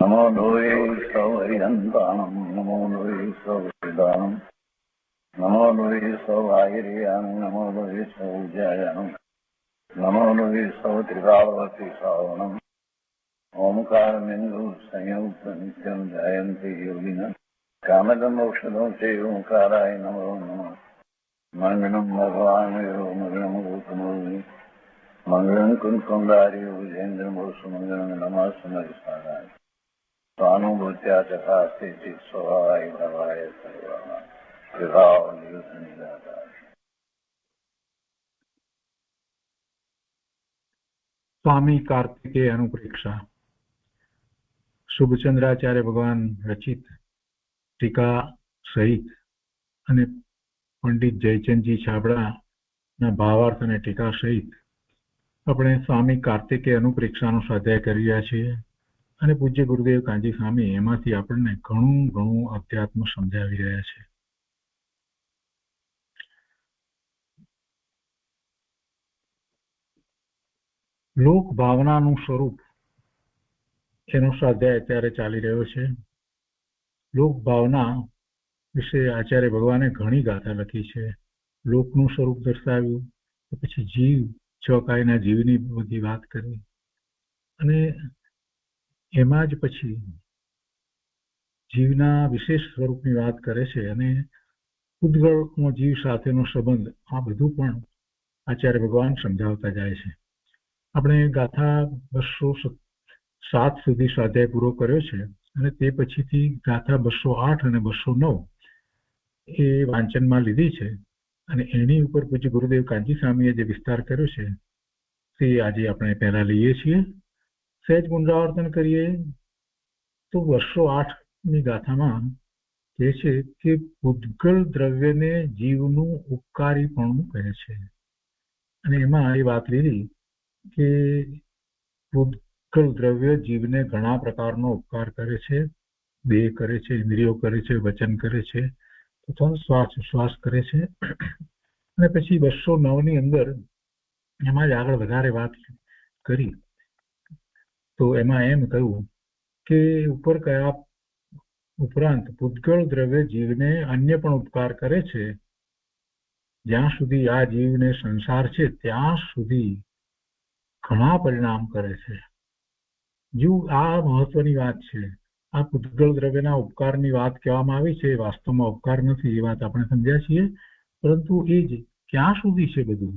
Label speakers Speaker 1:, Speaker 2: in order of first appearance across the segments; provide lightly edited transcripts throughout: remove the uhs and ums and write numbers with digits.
Speaker 1: નમો લોહી સૌહરિહંતાણમ નમો લોહી સૌહૃદાનમ નમો લોહી સૌઆયર્યાન નમો લોહી સૌજ્યાયાન નમો લોહી સૌત્રિકાળવતી શ્રાવણમ ઓમકાર બિંદુ સંયુક્ત નિત્યમ જયંતી યોગિન કામદમ ઔષધો છે ઓંકારાય નમો નમઃ મંગલમ ભગવાન મંગલમ ગૌતમોની મંગલમ કુંકુંદારી વિજેન્દ્રમોષ મંગલમ નમઃ સમયસારાય સ્વાનુભૂત્યા ચકાસ્તિ સ્વભાવાય ભવાય સર્વા વિભાવ નિયુત નિરાકાર.
Speaker 2: સ્વામી કાર્તિકેય અનુપ્રેક્ષા શુભચંદ્રાચાર્ય ભગવાન રચિત ટીકા સહિત અને પંડિત જયચંદજી છાબડાના ભાવાર્થ અને ટીકા સહિત આપણે સ્વામી કાર્તિકેય અનુપ્રેક્ષાનો સ્વાધ્યાય કરી રહ્યા છીએ અને પૂજ્ય ગુરુદેવ કાંજી સ્વામી એમાંથી આપણને ઘણું અધ્યાત્મ સમજાવી રહ્યા છે. લોક ભાવનાનું સ્વરૂપ એનો સ્વાધ્યાય અત્યારે ચાલી રહ્યો છે. લોક ભાવના વિશે આચાર્ય ભગવાને ઘણી ગાથા લખી છે. લોકનું સ્વરૂપ દર્શાવ્યું, પછી જીવ ચોકાઈના જીવની બધી વાત કરી અને એમાં જ પછી જીવના વિશેષ સ્વરૂપની વાત કરે છે અને ઉદ્ગળનો જીવ સાથેનો સંબંધ આ બધું પણ આચાર્ય ભગવાન સમજાવતા જાય છે. આપણે ગાથા 207 સુધી સ્વાધ્યાય પૂરો કર્યો છે અને તે પછીથી ગાથા 208 અને 209 એ વાંચનમાં લીધી છે અને એની ઉપર પૂજ્ય ગુરુદેવ કાંજી સ્વામીએ જે વિસ્તાર કર્યો છે તે આજે આપણે પહેલા લઈએ છીએ. સહેજ પુનરાવર્તન કરીએ તો 208ની ગાથામાં કહે છે કે પૂતગલ દ્રવ્યને જીવનું ઉપકારીપણું કહે છે અને એમાં એ વાત લીધી કે પૂતગલ દ્રવ્ય જીવને ઘણા પ્રકારનો ઉપકાર કરે છે. દેહ કરે છે, ઇન્દ્રિયો કરે છે, વચન કરે છે તથા શ્વાસ કરે છે. અને પછી 209ની અંદર એમાં જ આગળ વધારે વાત કરી તો એમાં એમ કહ્યું કે ઉપર કયા ઉપરાંત પૂતગલ દ્રવ્ય જીવને અન્ય પણ ઉપકાર કરે છે. જ્યાં સુધી આ જીવને સંસાર છે ત્યાં સુધી ઘણા પરિણામ કરે છે. જીવ આ મહત્વની વાત છે. આ પૂતગલ દ્રવ્યના ઉપકારની વાત કહેવામાં આવી છે, વાસ્તવમાં ઉપકાર નથી એ વાત આપણે સમજ્યા છીએ, પરંતુ એ જ ક્યાં સુધી છે બધું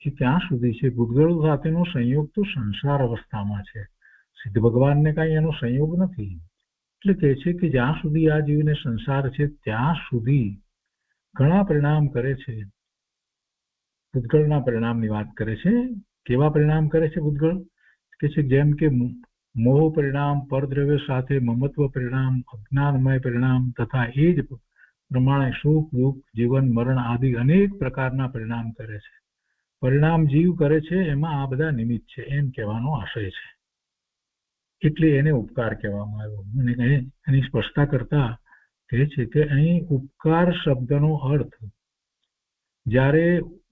Speaker 2: એ ક્યાં સુધી છે. પૂતગલ સાથેનો સંયોગ તો સંસાર અવસ્થામાં છે, સિદ્ધ ભગવાનને કાંઈ એનો સંયોગ નથી. એટલે કહે છે કે જ્યાં સુધી આ જીવને સંસાર છે ત્યાં સુધી ઘણા પરિણામ કરે છે. પૂતગલના પરિણામની વાત કરે છે. કેવા પરિણામ કરે છે પૂતગલ? કે છે જેમ કે મોહ પરિણામ, પરદ્રવ્ય સાથે મમત્વ પરિણામ, અજ્ઞાનમય પરિણામ તથા એ જ પ્રમાણે સુખ દુઃખ જીવન મરણ આદિ અનેક પ્રકારના પરિણામ કરે છે. પરિણામ જીવ કરે છે એમાં આ બધા નિમિત્ત છે એમ કહેવાનો આશય છે. એટલે એને ઉપકાર કહેવામાં આવ્યો. અને એની સ્પષ્ટતા કરતા કહે છે કે અહીં ઉપકાર શબ્દનો અર્થ જ્યારે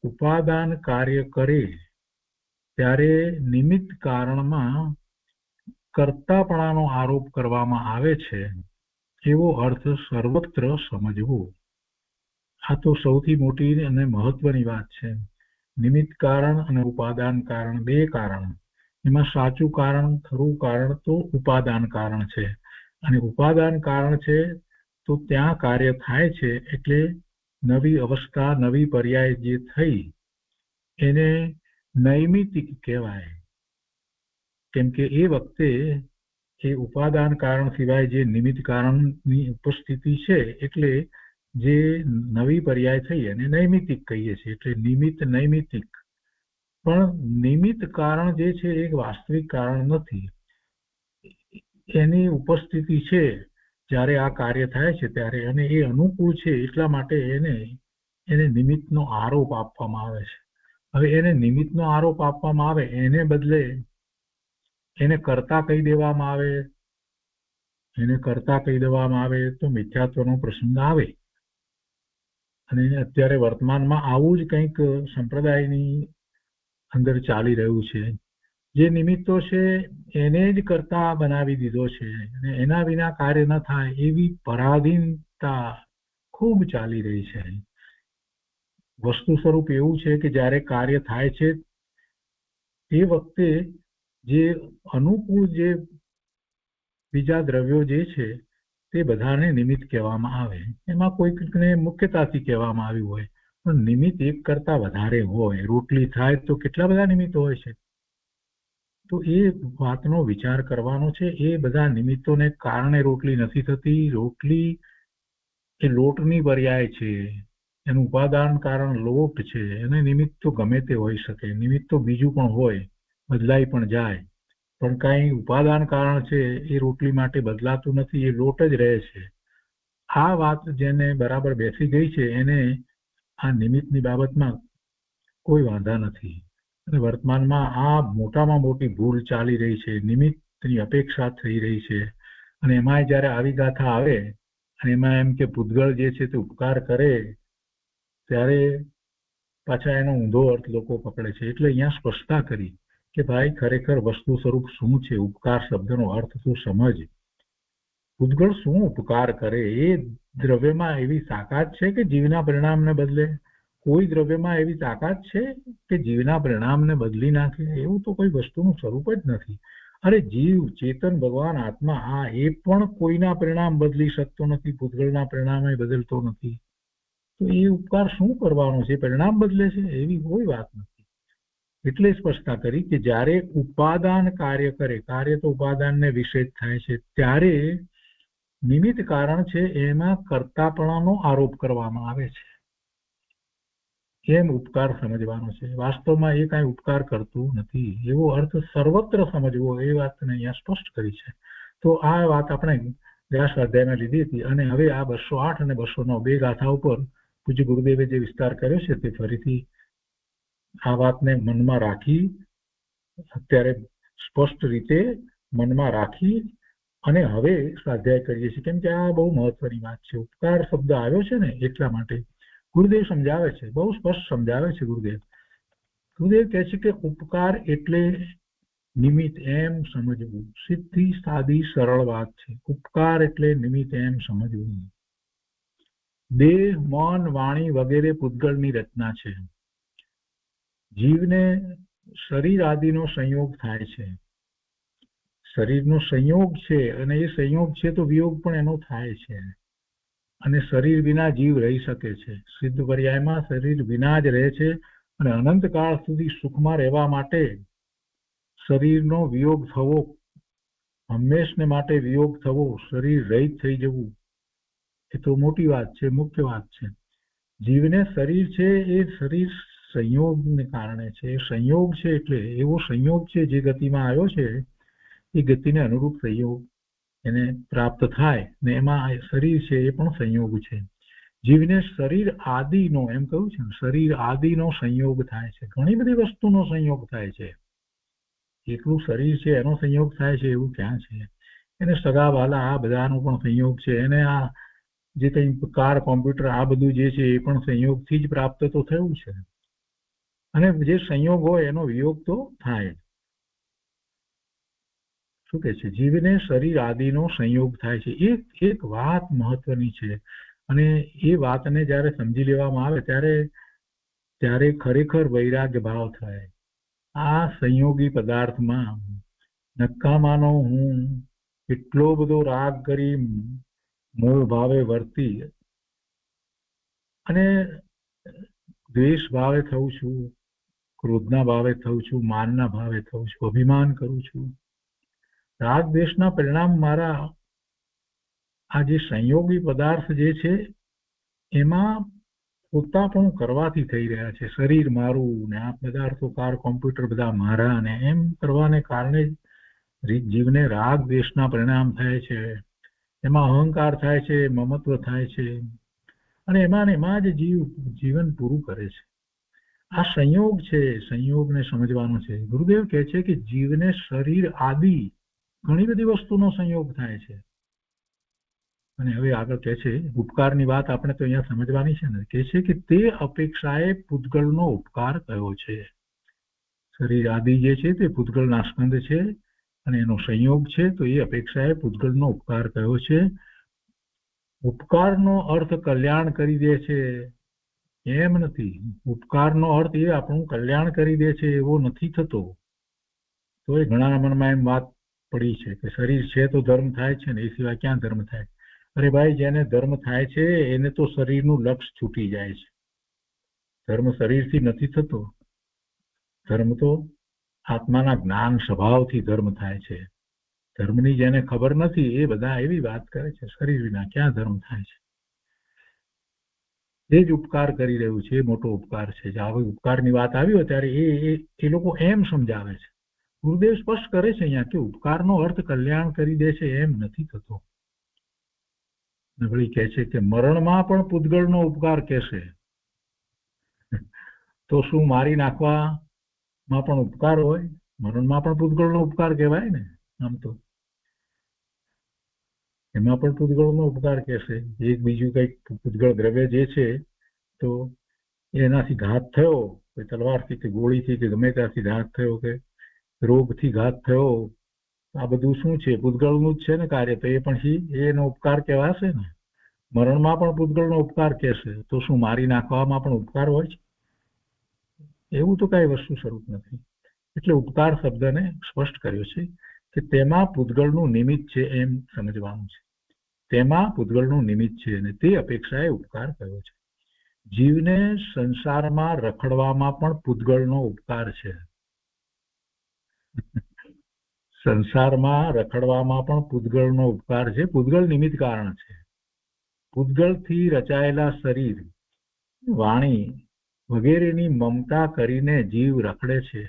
Speaker 2: ઉપાદાન કાર્ય કરે ત્યારે નિમિત્ત કારણમાં કર્તાપણાનો આરોપ કરવામાં આવે છે એવો અર્થ સર્વત્ર સમજવો. આ તો સૌથી મોટી અને મહત્વની વાત છે. નિમિત્ત કારણ અને ઉપાદાન કારણ, બે કારણ. એમાં સાચું કારણ, ખરું કારણ તો ઉપાદાન કારણ છે અને ઉપાદાન કારણ છે તો ત્યાં કાર્ય થાય છે એટલે નવી અવસ્થા, નવી પર્યાય જે થઈ એને નૈમિતિક કહેવાય. કેમ કે એ વખતે એ ઉપાદાન કારણ સિવાય જે નિમિત્ત કારણની ઉપસ્થિતિ છે એટલે જે નવી પર્યાય થઈ અને નૈમિતિક કહીએ છીએ. એટલે નિમિત્ત નૈમિતિક. પણ નિમિત્ત કારણ જે છે એ વાસ્તવિક કારણ નથી. એની ઉપસ્થિતિ છે જ્યારે આ કાર્ય થાય છે ત્યારે અને એ અનુકૂળ છે એટલા માટે એને નિમિત્તનો આરોપ આપવામાં આવે છે. હવે એને નિમિત્તનો આરોપ આપવામાં આવે એને બદલે એને કર્તા કહી દેવામાં આવે તો મિથ્યાત્વનો પ્રસંગ આવે. અને અત્યારે વર્તમાનમાં આવું જ કંઈક સંપ્રદાયની અંદર ચાલી રહ્યું છે. જે નિમિત્તો છે એને જ કરતા બનાવી દીધો છે અને એના વિના કાર્ય ન થાય એવી પરાધીનતા ખૂબ ચાલી રહી છે. વસ્તુ સ્વરૂપ એવું છે કે જ્યારે કાર્ય થાય છે તે વખતે જે અનુકૂળ જે બીજા દ્રવ્યો જે છે તે બધાને નિમિત્ત કહેવામાં આવે. એમાં કોઈકને મુખ્યતાથી કહેવામાં આવ્યું હોય, પણ નિમિત્ત એક કરતા વધારે હોય. રોટલી થાય તો કેટલા બધા નિમિત્તો હોય છે. તો એ વાતનો વિચાર કરવાનો છે. એ બધા નિમિત્તોને કારણે રોટલી નથી થતી. રોટલી એ લોટની પર્યાય છે. એનું ઉપાદાન કારણ લોટ છે. એને નિમિત્ત તો ગમે તે હોઈ શકે. નિમિત્ત તો બીજું પણ હોય, બદલાઈ પણ જાય, પણ કાંઈ ઉપાદાન કારણ છે એ રોટલી માટે બદલાતું નથી. એ લોટ જ રહે છે. આ વાત જેને બરાબર બેસી ગઈ છે એને આ નિમિત્તની બાબતમાં કોઈ વાંધા નથી. અને વર્તમાનમાં આ મોટામાં મોટી ભૂલ ચાલી રહી છે. નિમિત્તની અપેક્ષા થઈ રહી છે. અને એમાંય જ્યારે આવી ગાથા આવે અને એમાં એમ કે પૂતગળ જે છે તે ઉપકાર કરે ત્યારે પાછા એનો ઊંધો અર્થ લોકો પકડે છે. એટલે અહીંયા સ્પષ્ટતા કરી કે ભાઈ ખરેખર વસ્તુ સ્વરૂપ શું છે. ઉપકાર શબ્દનો અર્થ તું સમજ. પૂતગળ શું ઉપકાર કરે? એ દ્રવ્યમાં એવી તાકાત છે કે જીવના પરિણામને બદલે? કોઈ દ્રવ્યમાં એવી તાકાત છે કે જીવના પરિણામને બદલી નાખે? એવું તો કોઈ વસ્તુનું સ્વરૂપ જ નથી. અરે જીવ, ચેતન, ભગવાન, આત્મા, આ એ પણ કોઈના પરિણામ બદલી શકતો નથી. પૂતગળના પરિણામે બદલતો નથી. તો એ ઉપકાર શું કરવાનો છે? પરિણામ બદલે છે? એવી કોઈ વાત નથી. એટલે સ્પષ્ટતા કરી કે જ્યારે ઉપાદાન કાર્ય કરે, કાર્ય તો ઉપાદાનને વિષેધ થાય છે, ત્યારે નિમિત્ત કારણ છે એમાં કર્તાપણાનો આરોપ કરવામાં આવે છે. એમ ઉપકાર સમજવાનો છે. વાસ્તવમાં એ કાંઈ ઉપકાર કરતું નથી. એવો અર્થ સર્વત્ર સમજવો એ વાતને અહીંયા સ્પષ્ટ કરી છે. તો આ વાત આપણે ગયા સ્વાધ્યાયમાં લીધી હતી અને હવે આ 208 અને 209 બે ગાથા ઉપર પૂજ્ય ગુરુદેવે જે વિસ્તાર કર્યો છે તે ફરીથી આ વાતને મનમાં રાખી, અત્યારે સ્પષ્ટ રીતે મનમાં રાખી અને હવે સ્વાધ્યાય કરીએ છીએ. કેમ કે આ બહુ મહત્વની વાત છે. ઉપકાર શબ્દ આવ્યો છે ને એટલા માટે ગુરુદેવ સમજાવે છે, બહુ સ્પષ્ટ સમજાવે છે. ગુરુદેવ કહે છે કે ઉપકાર એટલે નિમિત્ત, એમ સમજવું. સીધી સાદી સરળ વાત છે. ઉપકાર એટલે નિમિત્ત એમ સમજવું. દેહ, મન, વાણી વગેરે પૂતગળની રચના છે. જીવને શરીર આદિનો સંયોગ થાય છે. શરીરનો સંયોગ છે અને એ સંયોગ છે તો વિયોગ પણ એનો થાય છે. અને શરીર વિના જીવ રહી શકે છે. સિદ્ધ પર્યાયમાં શરીર વિના જ રહે છે અને અનંતકાળ સુધી સુખમાં રહેવા માટે શરીરનો વિયોગ થવો, હંમેશને માટે વિયોગ થવો, શરીર રહિત થઈ જવું, એ તો મોટી વાત છે, મુખ્ય વાત છે. જીવને શરીર છે એ શરીર સંયોગને કારણે છે. સંયોગ છે એટલે એવો સંયોગ છે જે ગતિમાં આવ્યો છે એ ગતિને અનુરૂપ સંયોગ એને પ્રાપ્ત થાય ને એમાં શરીર છે એ પણ સંયોગ છે. જીવને શરીર આદિનો, એમ કહ્યું છે, શરીર આદિનો સંયોગ થાય છે. ઘણી બધી વસ્તુનો સંયોગ થાય છે. એકલું શરીર છે એનો સંયોગ થાય છે એવું ક્યાં છે? એને સગા વાલા આ બધાનો પણ સંયોગ છે. એને આ જે કંઈ કાર, કોમ્પ્યુટર, આ બધું જે છે એ પણ સંયોગથી જ પ્રાપ્ત તો થયું છે. અને જે સંયોગ હોય એનો વિયોગ તો થાય. શું કે છે? જીવને શરીર આદિનો સંયોગ થાય છે. એક વાત મહત્વની છે અને એ વાતને જ્યારે સમજી લેવામાં આવે ત્યારે ખરેખર વૈરાગ્ય ભાવ થાય. આ સંયોગી પદાર્થમાં નકામાનો હું એટલો બધો રાગ કરી મોહ ભાવે વર્તી અને દ્વેષ ભાવે થઉં છું, ક્રોધના ભાવે થઉં છું, માનના ભાવે થઉં છું, અભિમાન કરું છું. રાગ દ્વેષના પરિણામ મારા આ જે સંયોગી પદાર્થ જે છે એમાં પોતાપણું કરવાથી થઈ રહ્યા છે. શરીર મારું ને આ પદાર્થો, કાર, કોમ્પ્યુટર બધા મારા ને એમ કરવાને કારણે જીવને રાગ દ્વેષના પરિણામ થાય છે. એમાં અહંકાર થાય છે, મમત્વ થાય છે અને એમાં જ જીવન પૂરું કરે છે. આ સંયોગ છે. સંયોગને સમજવાનો છે. ગુરુદેવ કહે છે કે જીવને શરીર આદિ ઘણી બધી વસ્તુનો સંયોગ થાય છે. અને હવે આગળ કહે છે, ઉપકારની વાત આપણે તો અહીંયા સમજવાની છે ને, કહે છે કે તે અપેક્ષાએ પૂતગળનો ઉપકાર કયો છે. શરીર આદિ જે છે તે પૂતગળના સ્કંદ છે અને એનો સંયોગ છે, તો એ અપેક્ષાએ પૂતગળનો ઉપકાર કયો છે. ઉપકારનો અર્થ કલ્યાણ કરી દે છે એમ નથી. ઉપકારનો અર્થ એ આપણું કલ્યાણ કરી દે છે એવો નથી થતો. તો એ ઘણા મનમાં એમ વાત પડી છે કે શરીર છે તો ધર્મ થાય છે ને, એ સિવાય ક્યાં ધર્મ થાય. અરે ભાઈ, જેને ધર્મ થાય છે એને તો શરીરનું લક્ષ છૂટી જાય છે. ધર્મ શરીરથી નથી થતો. ધર્મ તો આત્માના જ્ઞાન સ્વભાવથી ધર્મ થાય છે. ધર્મની જેને ખબર નથી એ બધા એવી વાત કરે છે શરીર વિના ક્યાં ધર્મ થાય છે. એ જ ઉપકાર કરી રહ્યું છે, એ મોટો ઉપકાર છે. આવી ઉપકારની વાત આવી હોય ત્યારે એ લોકો એમ સમજાવે છે. ગુરુદેવ સ્પષ્ટ કરે છે અહીંયા કે ઉપકારનો અર્થ કલ્યાણ કરી દે છે એમ નથી થતો. નબળી કહે છે કે મરણમાં પણ પૂતગળનો ઉપકાર કહેશે તો શું મારી નાખવામાં પણ ઉપકાર હોય? મરણમાં પણ પૂતગળનો ઉપકાર કહેવાય ને. આમ તો એમાં પણ પૂતગળનો ઉપકાર કહેશે. એક બીજું કંઈક પૂતગળ દ્રવ્ય જે છે તો એનાથી ઘાત થયો, કે તલવારથી કે ગોળીથી કે ગમે ત્યાંથી ઘાત થયો કે રોગથી ઘાત થયો, આ બધું શું છે? પૂતગળનું જ છે ને કાર્ય. તો એ પણ એનો ઉપકાર કહેવાશે ને. મરણમાં પણ પૂતગળનો ઉપકાર કહેશે તો શું મારી નાખવામાં પણ ઉપકાર હોય છે? એવું તો કઈ વસ્તુ સ્વરૂપ નથી. એટલે ઉપકાર શબ્દને સ્પષ્ટ કર્યો છે કે તેમાં પૂતગળનું નિમિત્ત છે એમ સમજવાનું છે. તેમાં પૂતગળનું નિમિત્ત છે અને તે અપેક્ષાએ ઉપકાર કર્યો છે. જીવને સંસારમાં રખડવામાં પણ પૂતગળનો ઉપકાર છે. સંસારમાં રખડવામાં પણ પૂતગળનો ઉપકાર છે. પૂતગળ નિમિત્ત કારણ છે. પૂતગળથી રચાયેલા શરીર, વાણી વગેરેની મમતા કરીને જીવ રખડે છે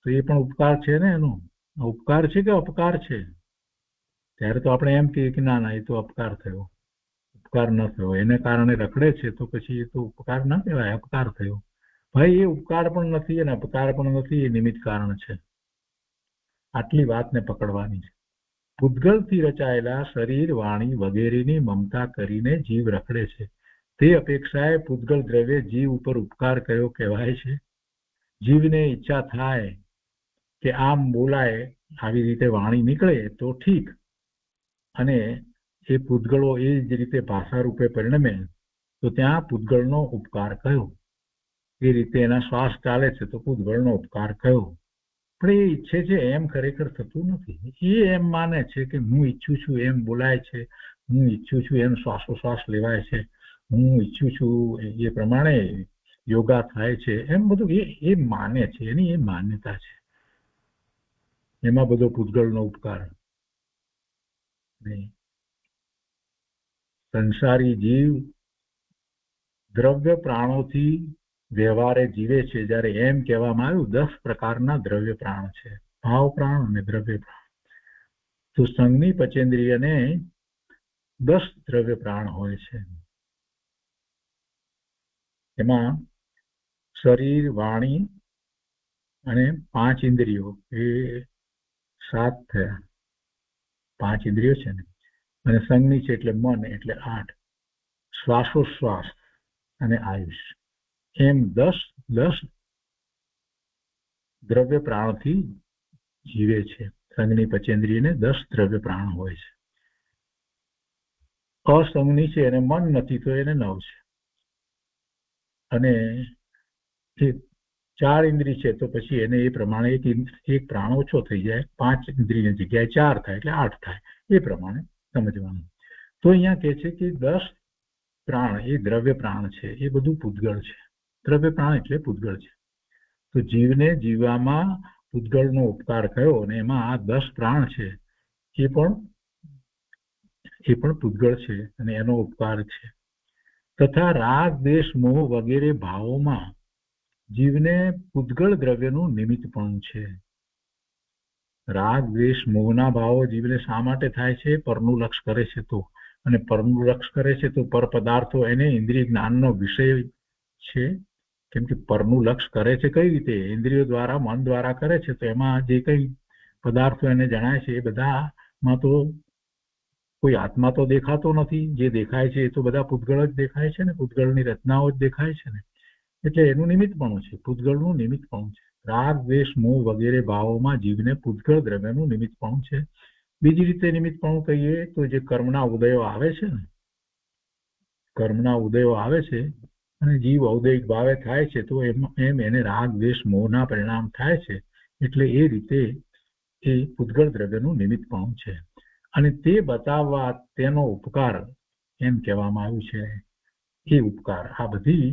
Speaker 2: તો એ પણ ઉપકાર છે ને. એનો ઉપકાર છે કે અપકાર છે? ત્યારે તો આપણે એમ કહીએ કે ના ના, એ તો અપકાર થયો, ઉપકાર ન થયો. એને કારણે રખડે છે તો પછી એ તો ઉપકાર ના કહેવાય, અપકાર થયો. ભાઈ, એ ઉપકાર પણ નથી અને અપકાર પણ નથી, એ નિમિત્ત કારણ છે. આટલી વાતને પકડવાની છે. પૂતગળથી રચાયેલા શરીર, વાણી વગેરેની મમતા કરીને જીવ રખડે છે. તે અપેક્ષાએ પૂતગળ દ્રવ્ય જીવ ઉપર ઉપકાર કયો કહેવાય છે. જીવને ઈચ્છા થાય કે આમ બોલાય, આવી રીતે વાણી નીકળે તો ઠીક, અને એ પૂતગળો એ જ રીતે ભાષા રૂપે પરિણમે તો ત્યાં પૂતગળનો ઉપકાર કયો. એ રીતે એના શ્વાસ ચાલે છે તો પૂતગળનો ઉપકાર કયો. પણ એ ઈચ્છે છે એમ ખરેખર થતું નથી. એ એમ માને છે કે હું ઈચ્છું છું એમ બોલાય છે, હું ઈચ્છું છું એમ શ્વાસોશ્વાસ લેવાય છે, હું ઈચ્છું છું એ પ્રમાણે યોગા થાય છે, એમ બધું એ માને છે. એની એ માન્યતા છે. એમાં બધો પૂતગળનો ઉપકાર નહીં. સંસારી જીવ દ્રવ્ય પ્રાણોથી વ્યવહારે જીવે છે. જ્યારે એમ કહેવામાં આવ્યું 10 પ્રકારના દ્રવ્ય પ્રાણ છે, ભાવ પ્રાણ અને દ્રવ્ય પ્રાણ. તો સંઘની પચેન્દ્રિયને 10 દ્રવ્ય પ્રાણ હોય છે. એમાં શરીર, વાણી અને 5 ઇન્દ્રિયો, એ 7 થયા. 5 ઇન્દ્રિયો છે ને, અને સંઘની છે એટલે મન, એટલે 8. શ્વાસોશ્વાસ અને આયુષ, એમ 10 દ્રવ્ય પ્રાણથી જીવે છે. સંઘની પચેન્દ્રિયને 10 દ્રવ્ય પ્રાણ હોય છે. અસંઘની છે એને મન નથી તો એને 9 છે. અને 4 ઇન્દ્રિય છે તો પછી એને એ પ્રમાણે એક પ્રાણ ઓછો થઈ જાય. 5 ઇન્દ્રિયની જગ્યાએ 4 થાય એટલે 8 થાય. એ પ્રમાણે સમજવાનું. તો અહીંયા કહે છે કે 10 પ્રાણ એ દ્રવ્ય પ્રાણ છે. એ બધું પૂતગળ છે. દ્રવ્ય પ્રાણ એટલે પૂતગળ છે. તો જીવને જીવવામાં પૂતગળનો ઉપકાર થયો અને એમાં આ 10 પ્રાણ છે એ પણ પૂતગળ છે અને એનો ઉપકાર છે. તથા રાગ, દ્વેષ, મોહ વગેરે ભાવોમાં જીવને પૂતગળ દ્રવ્યનું નિમિત્ત પણ છે. રાગ, દ્વેષ, મોહના ભાવો જીવને શા માટે થાય છે? પરનું લક્ષ કરે છે તો. અને પરનું લક્ષ કરે છે તો પર પદાર્થો એને ઇન્દ્રિય જ્ઞાનનો વિષય છે. કેમ કે પરનું લક્ષ કરે છે કઈ રીતે? ઇન્દ્રિયો દ્વારા, મન દ્વારા કરે છે. તો એમાં જે કઈ પદાર્થો એને જણાય છે એ બધામાં તો કોઈ આત્મા તો દેખાતો નથી. જે દેખાય છે એ તો બધા પૂતગળ જ દેખાય છે ને, પૂતગળની રચનાઓ જ દેખાય છે ને. એટલે એનું નિમિત્ત પણ છે, પૂતગળનું નિમિત્ત પણ છે. રાગ દ્વેષ મોહ વગેરે ભાવોમાં જીવને પૂતગળ દ્રવ્યનું નિમિત્તપણું છે. બીજી રીતે નિમિત્તપણું કહીએ તો જે કર્મના ઉદયો આવે છે ને, કર્મના ઉદયો આવે છે અને જીવ ઔદયિક ભાવે થાય છે તો એમ એને રાગ દ્વેષ મોહના પરિણામ થાય છે, એટલે એ રીતે એ પૂતગળ દ્રવ્યનું નિમિત્તપણું છે. અને તે બતાવવા તેનો ઉપકાર એમ કહેવામાં આવ્યું છે. એ ઉપકાર આ બધી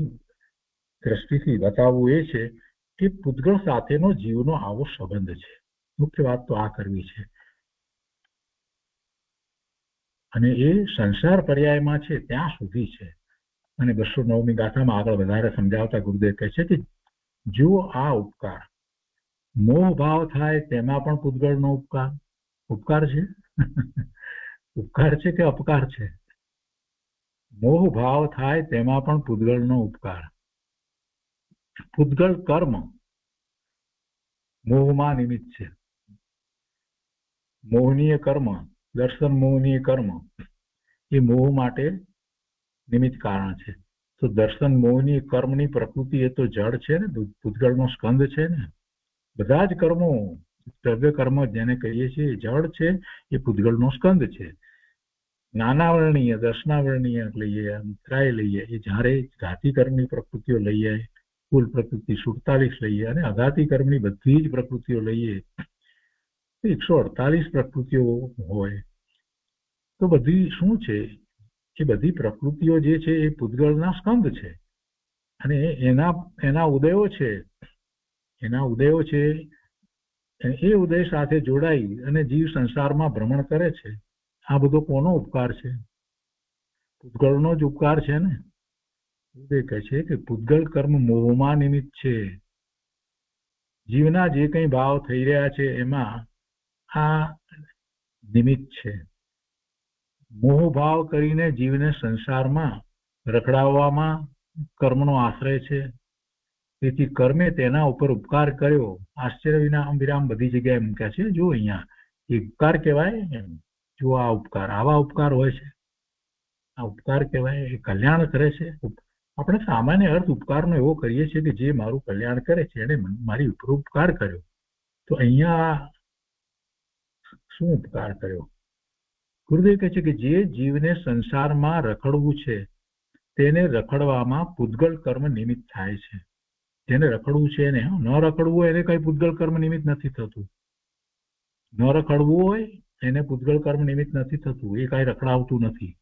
Speaker 2: દ્રષ્ટિથી બતાવવું એ છે કે પૂતગળ સાથેનો જીવનો આવો સંબંધ છે. મુખ્ય વાત તો આ કરવી છે. અને એ સંસાર પર્યાયમાં છે ત્યાં સુધી છે. અને 209મી ગાથામાં આગળ વધારે સમજાવતા ગુરુદેવ કહે છે કે જો આ ઉપકાર મોહ ભાવ થાય તેમાં પણ પૂતગળનો ઉપકાર છે. ઉપકાર છે કે અપકાર છે? મોહ ભાવ થાય તેમાં પણ પૂતગળનો ઉપકાર. પૂતગળ કર્મ મોહમાં નિમિત્ત છે. મોહનીય કર્મ, દર્શન મોહનીય કર્મ એ મોહ માટે નિમિત્ત કારણ છે. તો દર્શન મોહની કર્મની પ્રકૃતિ એ તો જડ છે ને, પૂતગળનો સ્કંદ છે ને. બધા જ કર્મો, દ્રવ્ય કર્મ જેને કહીએ છીએ જડ છે, એ પૂતગળનો સ્કંદ છે. નાનાવર્ણીય, દર્શનાવર્ણીય લઈએ, અંતરાય લઈએ, એ જ્યારે ઘાતી કર્મની પ્રકૃતિઓ લઈએ, કુલ પ્રકૃતિ 47 લઈએ અને અઘાતી કર્મની બધી જ પ્રકૃતિઓ લઈએ 148 પ્રકૃતિઓ હોય તો બધી શું છે? એ બધી પ્રકૃતિઓ જે છે એ પૂતગળના સ્કંદ છે. અને એના ઉદયો છે, એ ઉદય સાથે જોડાઈ અને જીવ સંસારમાં ભ્રમણ કરે છે. આ બધો કોનો ઉપકાર છે? પૂતગળનો જ ઉપકાર છે ને. એ કહે છે કે પૂતગળ કર્મ મોહમાં નિમિત્ત છે. જીવના જે કંઈ ભાવ થઈ રહ્યા છે એમાં આ નિમિત્ત છે. મોહ ભાવ કરીને જીવને સંસારમાં રખડાવવામાં કર્મનો આશ્રય છે. તેથી કર્મે તેના ઉપર ઉપકાર કર્યો. આશ્ચર્ય વિરામ બધી જગ્યાએ મૂક્યા છે. જો અહીંયા એ ઉપકાર કહેવાય. જો આ ઉપકાર, આવા ઉપકાર હોય છે, આ ઉપકાર કહેવાય. એ કલ્યાણ કરે છે. આપણે સામાન્ય અર્થ ઉપકારનો એવો કરીએ છીએ કે જે મારું કલ્યાણ કરે છે, એને મારી ઉપર ઉપકાર કર્યો. તો અહીંયા શું ઉપકાર કર્યો? ગુરુદેવ કહે છે કે જે જીવને સંસારમાં રખડવું છે તેને રખડવામાં પૂતગળ કર્મ નિમિત્ત થાય છે. જેને રખડવું છે એને, ન રખડવું હોય એને કઈ પૂતગળ કર્મ નિમિત્ત નથી થતું. ન રખડવું હોય એને પૂતગળ કર્મ નિમિત્ત નથી થતું. એ કઈ રખડાવતું નથી.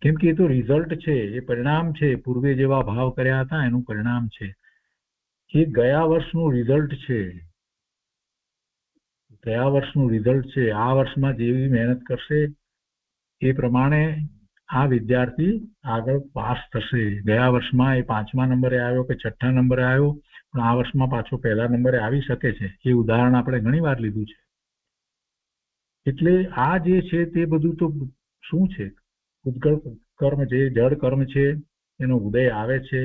Speaker 2: કેમ કે એ તો રિઝલ્ટ છે, એ પરિણામ છે. પૂર્વે જેવા ભાવ કર્યા હતા એનું પરિણામ છે. એ ગયા વર્ષનું રિઝલ્ટ છે. ગયા વર્ષનું રિઝલ્ટ છે. આ વર્ષમાં જેવી મહેનત કરશે એ પ્રમાણે આ વિદ્યાર્થી આગળ પાસ થશે. ગયા વર્ષમાં એ 5મા નંબરે આવ્યો કે 6ઠ્ઠા નંબરે આવ્યો, પણ આ વર્ષમાં પાછો 1લા નંબરે આવી શકે છે. એ ઉદાહરણ આપણે ઘણી વાર લીધું છે. એટલે આ જે છે તે બધું તો શું છે? પૂતગળ કર્મ, જે જડ કર્મ છે એનો ઉદય આવે છે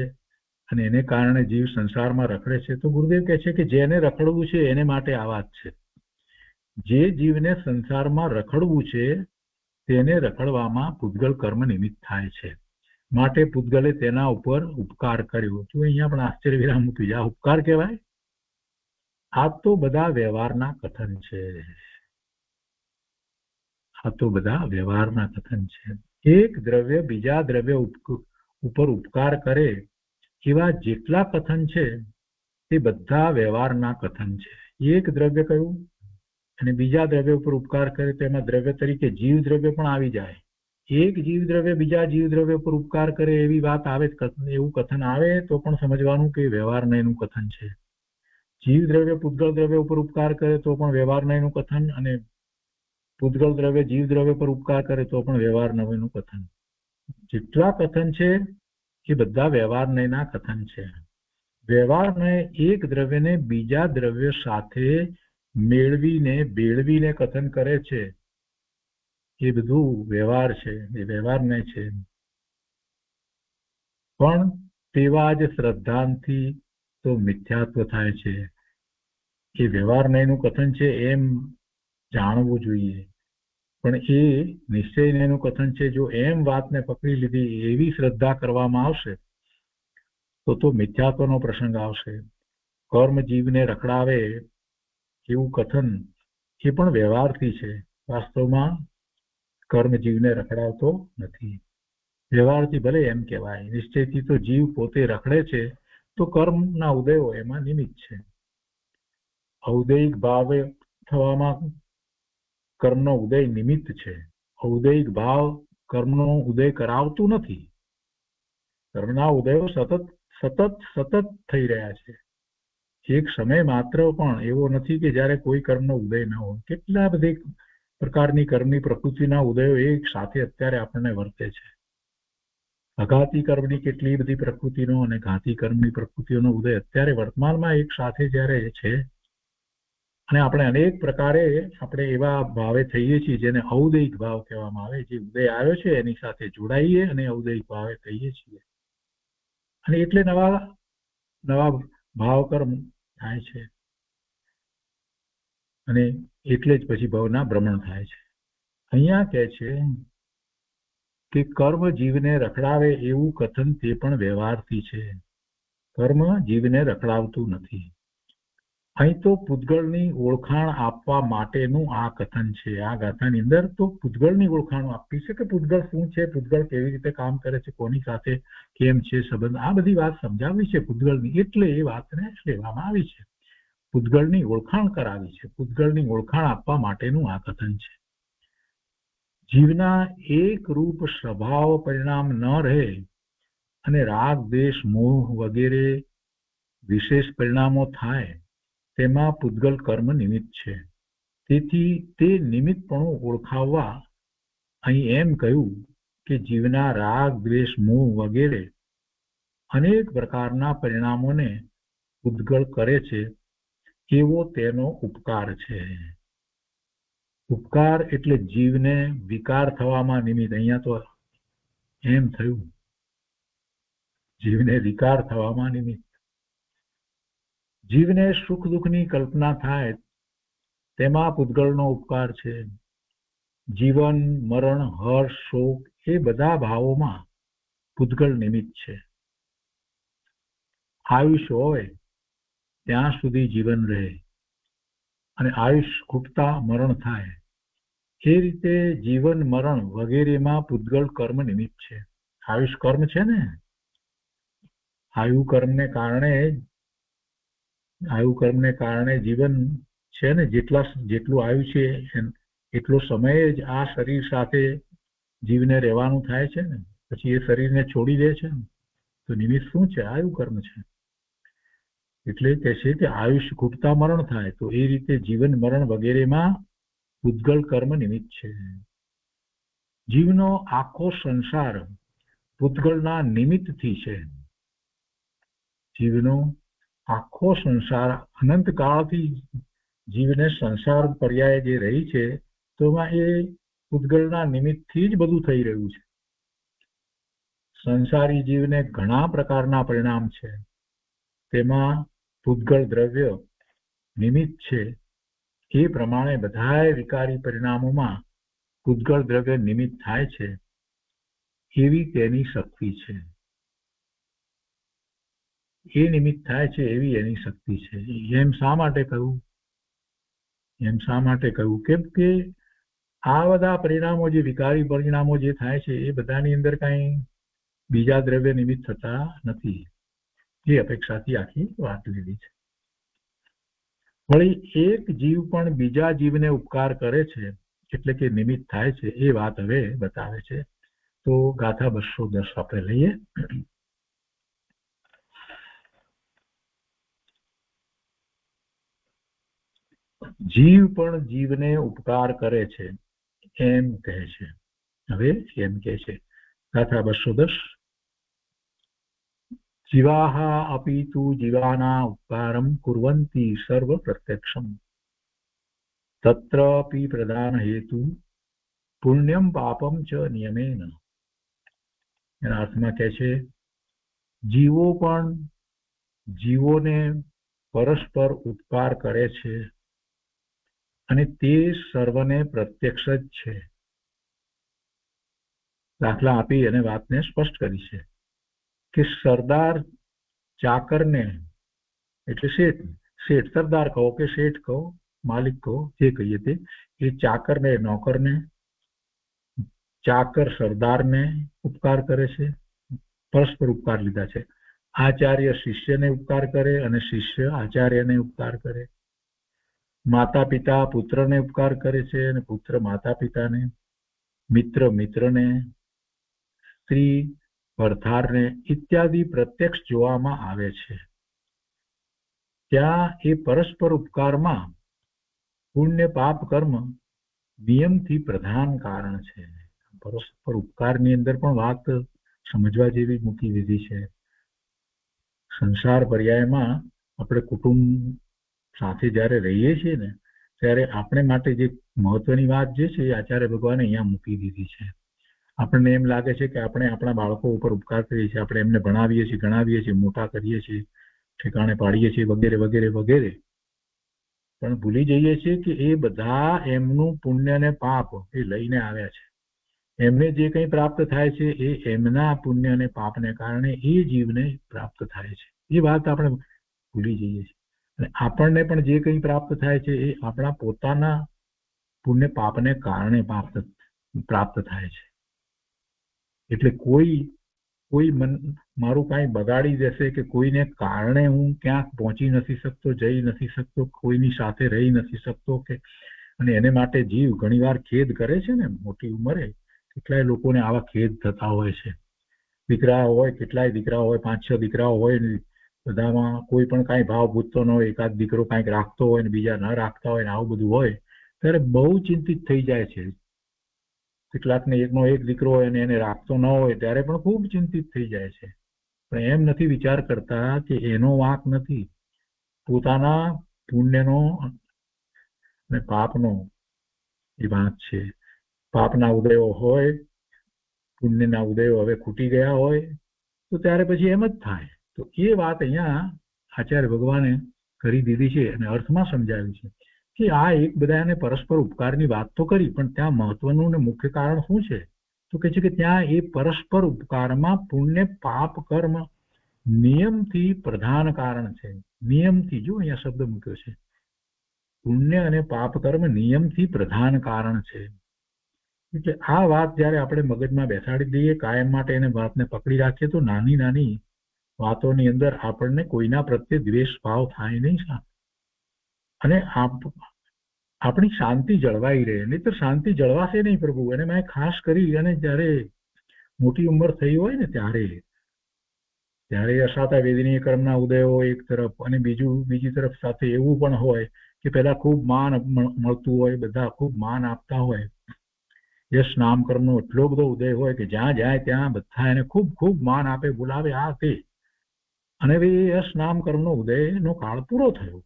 Speaker 2: અને એને કારણે જીવ સંસારમાં રખડે છે. તો ગુરુદેવ કહે છે કે જેને રખડવું છે એને માટે આ વાત છે. જે જીવને સંસારમાં રખડવું છે તેને રખડવામાં પૂતગળ કર્મ નિમિત્ત થાય છે. માટે પૂતગલે તેના ઉપર ઉપકાર કર્યો. તો અહીંયા પણ આશ્ચર્ય વિરામ મૂકી જાય. ઉપકાર કહેવાય? આ તો બધા વ્યવહારના કથન છે. આ તો બધા વ્યવહારના કથન છે. એક દ્રવ્ય બીજા દ્રવ્ય ઉપર ઉપકાર કરે એવા જેટલા કથન છે તે બધા વ્યવહારના કથન છે. એક દ્રવ્ય કયું અને બીજા દ્રવ્ય ઉપર ઉપકાર કરે તો એમાં દ્રવ્ય તરીકે જીવ દ્રવ્ય પણ આવી જાય. એક જીવ દ્રવ્ય બીજા જીવ દ્રવ્ય ઉપર ઉપકાર કરે એવી વાત આવે, એવું કથન આવે તો પણ સમજવાનું કે વ્યવહાર નયનું કથન છે. જીવ દ્રવ્ય પૂતગળ દ્રવ્ય ઉપર ઉપકાર કરે તો પણ વ્યવહાર નયનું કથન, અને પૂતગળ દ્રવ્ય જીવ દ્રવ્ય પર ઉપકાર કરે તો પણ વ્યવહાર નયનું કથન. જેટલા કથન છે એ બધા વ્યવહાર નયના કથન છે. વ્યવહાર નય એક દ્રવ્યને બીજા દ્રવ્ય સાથે ભેળવીને કથન કરે છે. એ બધું વ્યવહાર છે, એ વ્યવહાર નય છે. પણ તેવા જ શ્રદ્ધાંથી તો મિથ્યાત્વ થાય છે. એ વ્યવહાર નયનું કથન છે એમ જાણવું જોઈએ, પણ એ નિશ્ચય નયનું કથન છે. જો એમ વાતને પકડી લીધી, એવી શ્રદ્ધા કરવામાં આવશે તો મિથ્યાત્વનો પ્રસંગ આવશે. કર્મ જીવને રખડાવે એવું કથન એ પણ વ્યવહારથી છે. વાસ્તવમાં કર્મ જીવને રખડાવતો નથી. વ્યવહારથી ભલે એમ કહેવાય, નિશ્ચયથી તો જીવ પોતે રખડે છે, તો કર્મના ઉદયો એમાં નિમિત્ત છે. ઔદૈહિક ભાવે થવામાં કર્મનો ઉદય નિમિત્ત છે. ઔદૈહિક ભાવ કર્મનો ઉદય કરાવતું નથી. કર્મના ઉદયો સતત થઈ રહ્યા છે. એક સમય માત્ર પણ એવો નથી કે જ્યારે કોઈ કર્મનો ઉદય ન હોય. કેટલા બધી પ્રકારની કર્મની પ્રકૃતિના ઉદયો એક સાથે અત્યારે આપણને વર્તે છે. અઘાતી કર્મની કેટલી બધી પ્રકૃતિનો અને ઘાતી કર્મની પ્રકૃતિઓનો ઉદય અત્યારે વર્તમાનમાં એક સાથે જ્યારે છે, અને આપણે અનેક પ્રકારે આપણે એવા ભાવે થઈએ છીએ જેને ઔદૈહિક ભાવ કહેવામાં આવે. જે ઉદય આવ્યો છે એની સાથે જોડાઈએ અને ઔદૈહિક ભાવે થઈએ છીએ, અને એટલે નવા ભાવ કર્મ થાય છે, અને એટલે જ પછી ભાવના ભ્રમણ થાય છે. અહીંયા કહે છે કે કર્મ જીવને રખડાવે એવું કથન તે પણ વ્યવહારથી છે. કર્મ જીવને રખડાવતું નથી. અહીં તો પૂતગળની ઓળખાણ આપવા માટેનું આ કથન છે. આ ગાથાની અંદર તો પૂતગળની ઓળખાણ આપી છે કે પૂતગળ શું છે, પૂતગળ કેવી રીતે કામ કરે છે, કોની સાથે કેમ છે સંબંધ, આ બધી વાત સમજાવી છે પૂતગળની. એટલે એ વાતને લેવામાં આવી છે. પૂતગળની ઓળખાણ કરાવી છે. પૂતગળની ઓળખાણ આપવા માટેનું આ કથન છે. જીવના એક રૂપ સ્વભાવ પરિણામ ન રહે અને રાગ દ્વેષ મોહ વગેરે વિશેષ પરિણામો થાય, તેમાં પૂતગલ કર્મ નિમિત્ત છે. તેથી તે નિમિત્તપણું ઓળખાવવા અહીં એમ કહ્યું કે જીવના રાગ દ્વેષ મોહ વગેરે અનેક પ્રકારના પરિણામોને પૂતગલ કરે છે, એવો તેનો ઉપકાર છે. ઉપકાર એટલે જીવને વિકાર થવામાં નિમિત્ત. અહીંયા તો એમ થયું, જીવને વિકાર થવામાં નિમિત્ત. જીવને સુખ દુઃખની કલ્પના થાય તેમાં પૂતગલનો ઉપકાર છે. જીવન મરણ હર્ષ શોક એ બધા ભાવોમાં પૂતગલ નિમિત્ત છે. આયુષ્ય હોય ત્યાં સુધી જીવન રહે, અને આયુષ્ય ખૂટતા મરણ થાય. એ રીતે જીવન મરણ વગેરેમાં પૂતગલ કર્મ નિમિત્ત છે. આયુષ્ય કર્મ છે ને, આયુ કર્મને કારણે જીવન છે ને. જેટલું આયુ છે એટલો સમય જ આ શરીર સાથે જીવને રહેવાનું થાય છે ને. પછી એ શરીરને છોડી દે છે ને, તો નિમિત્ત શું છે? આયુ કર્મ છે. એટલે કહે છે કે આયુષ્ય ખૂટતા મરણ થાય, તો એ રીતે જીવન મરણ વગેરેમાં પૂતગલ કર્મ નિમિત્ત છે. જીવનો આખો સંસાર પૂતગલના નિમિત્તથી છે. જીવનો આખો સંસાર અનંત કાળથી જીવને સંસાર પર્યાય જે રહી છે, તો એમાં એ પૂતગલના નિમિત્તથી જ બધું થઈ રહ્યું છે. સંસારી જીવને ઘણા પ્રકારના પરિણામ છે, તેમાં પૂતગલ દ્રવ્ય નિમિત્ત છે. એ પ્રમાણે બધાય વિકારી પરિણામોમાં પૂતગલ દ્રવ્ય નિમિત્ત થાય છે, એવી તેની શક્તિ છે. એ નિમિત્ત થાય છે એવી એની શક્તિ છે. એમ શા માટે કહ્યું? કેમ કે આ બધા પરિણામો, જે વિકારી પરિણામો જે થાય છે, એ બધાની અંદર કઈ બીજા દ્રવ્ય નિમિત્ત થતા નથી. એ અપેક્ષાથી આખી વાત લીધી છે. વળી એક જીવ પણ બીજા જીવને ઉપકાર કરે છે, એટલે કે નિમિત્ત થાય છે, એ વાત હવે બતાવે છે. તો ગાથા 210 આપણે લઈએ. જીવ પણ જીવને ઉપકાર કરે છે એમ કહે છે. હવે એમ કહે છે ગાથા 210. જીવાહ અપી તુ જીવાના ઉપકારમ કુર્વંતી સર્વ પ્રત્યક્ષમ તત્ર અપી પ્રદાન હેતુ પુણ્યમ પાપમ ચ નિયમેન. એના અર્થમાં કહે છે જીવો પણ જીવોને પરસ્પર ઉપકાર કરે છે, અને તે સર્વને પ્રત્યક્ષ જ છે. દાખલા આપી અને વાતને સ્પષ્ટ કરી છે કે સરદાર ચાકરને એટલે શેઠ. શેઠ સરદાર કહો કે શેઠ કહો, માલિક કહો, જે કહીએ તે. એ ચાકરને નોકરને, ચાકર સરદારને ઉપકાર કરે છે, પરસ્પર ઉપકાર લીધા છે. આચાર્ય શિષ્યને ઉપકાર કરે અને શિષ્ય આચાર્યને ઉપકાર કરે. માતા પિતા પુત્રને ઉપકાર કરે છે અને પુત્ર માતા પિતાને, મિત્ર મિત્રને, સ્ત્રી ભરથારને ઇત્યાદિ પ્રત્યક્ષ જોવામાં આવે છે. ત્યાં એ પરસ્પર ઉપકારમાં પુણ્ય પાપ કર્મ નિયમથી પ્રધાન કારણ છે. પરસ્પર ઉપકારની અંદર પણ વાત સમજવા જેવી મૂકી દીધી છે. સંસાર પર્યાયમાં આપણે કુટુંબ સાથે જ્યારે રહીએ છીએ ને, ત્યારે આપણે માટે જે મહત્વની વાત જે છે એ આચાર્ય ભગવાને અહીંયા મૂકી દીધી છે. આપણને એમ લાગે છે કે આપણે આપણા બાળકો ઉપર ઉપકાર કરીએ છીએ, આપણે એમને ભણાવીએ છીએ, ગણાવીએ છીએ, મોટા કરીએ છીએ, ઠેકાણે પાડીએ છીએ, વગેરે વગેરે વગેરે. પણ ભૂલી જઈએ છીએ કે એ બધા એમનું પુણ્ય અને પાપ એ લઈને આવ્યા છે. એમને જે કંઈ પ્રાપ્ત થાય છે એ એમના પુણ્ય અને પાપને કારણે એ જીવને પ્રાપ્ત થાય છે. એ વાત આપણે ભૂલી જઈએ છીએ. અને આપણને પણ જે કંઈ પ્રાપ્ત થાય છે એ આપણા પોતાના પુણ્ય પાપને કારણે પ્રાપ્ત થાય છે. એટલે કોઈ મારું કાંઈ બગાડી દેશે કે કોઈને કારણે હું ક્યાંક પહોંચી નથી શકતો, જઈ નથી શકતો, કોઈની સાથે રહી નથી શકતો કે, અને એને માટે જીવ ઘણીવાર ખેદ કરે છે ને. મોટી ઉંમરે કેટલાય લોકોને આવા ખેદ થતા હોય છે. દીકરા હોય, કેટલાય દીકરા હોય, 5-6 દીકરાઓ હોય ને, બધામાં કોઈ પણ કાંઈ ભાવ ભૂતતો ન હોય, એકાદ દીકરો કાંઈક રાખતો હોય ને બીજા ન રાખતા હોય ને આવું બધું હોય, ત્યારે બહુ ચિંતિત થઈ જાય છે. કેટલાકને એકનો એક દીકરો હોય અને એને રાખતો ન હોય ત્યારે પણ ખૂબ ચિંતિત થઈ જાય છે. પણ એમ નથી વિચાર કરતા કે એનો વાંક નથી, પોતાના પુણ્યનો અને પાપનો એ વાંક છે. પાપના ઉદયો હોય, પુણ્યના ઉદયો હવે ખૂટી ગયા હોય તો ત્યારે પછી એમ જ થાય. તો એ વાત અહીંયા આચાર્ય ભગવાને કરી દીધી છે અને અર્થમાં સમજાવી છે કે આ એક બધાને પરસ્પર ઉપકારની વાત તો કરી, પણ ત્યાં મહત્વનું ને મુખ્ય કારણ શું છે? તો કહે છે કે ત્યાં એ પરસ્પર ઉપકારમાં પુણ્ય પાપ કર્મ નિયમથી પ્રધાન કારણ છે. નિયમથી, જો અહીંયા શબ્દ મૂક્યો છે, પુણ્ય અને પાપ કર્મ નિયમથી પ્રધાન કારણ છે. એટલે આ વાત જયારે આપણે મગજમાં બેસાડી દઈએ, કાયમ માટે એને વાતને પકડી રાખીએ, તો નાની નાની વાતોની અંદર આપણને કોઈના પ્રત્યે દ્વેષ ભાવ થાય નહીં, અને આપણી શાંતિ જળવાઈ રહે. નહીં તો શાંતિ જળવાશે નહીં પ્રભુ. અને મેં ખાસ કરી અને જયારે મોટી ઉંમર થઈ હોય ને ત્યારે અસાતા વેદનીય કર્મના ઉદયો એક તરફ, અને બીજી તરફ સાથે એવું પણ હોય કે પેલા ખૂબ માન મળતું હોય, બધા ખૂબ માન આપતા હોય, યશ નામ કર્મનો એટલો બધો ઉદય હોય કે જ્યાં જાય ત્યાં બધા એને ખૂબ ખૂબ માન આપે, બોલાવે, આ તે. અને હવે એ યશ નામ કર્મનો ઉદયનો કાળ પૂરો થયો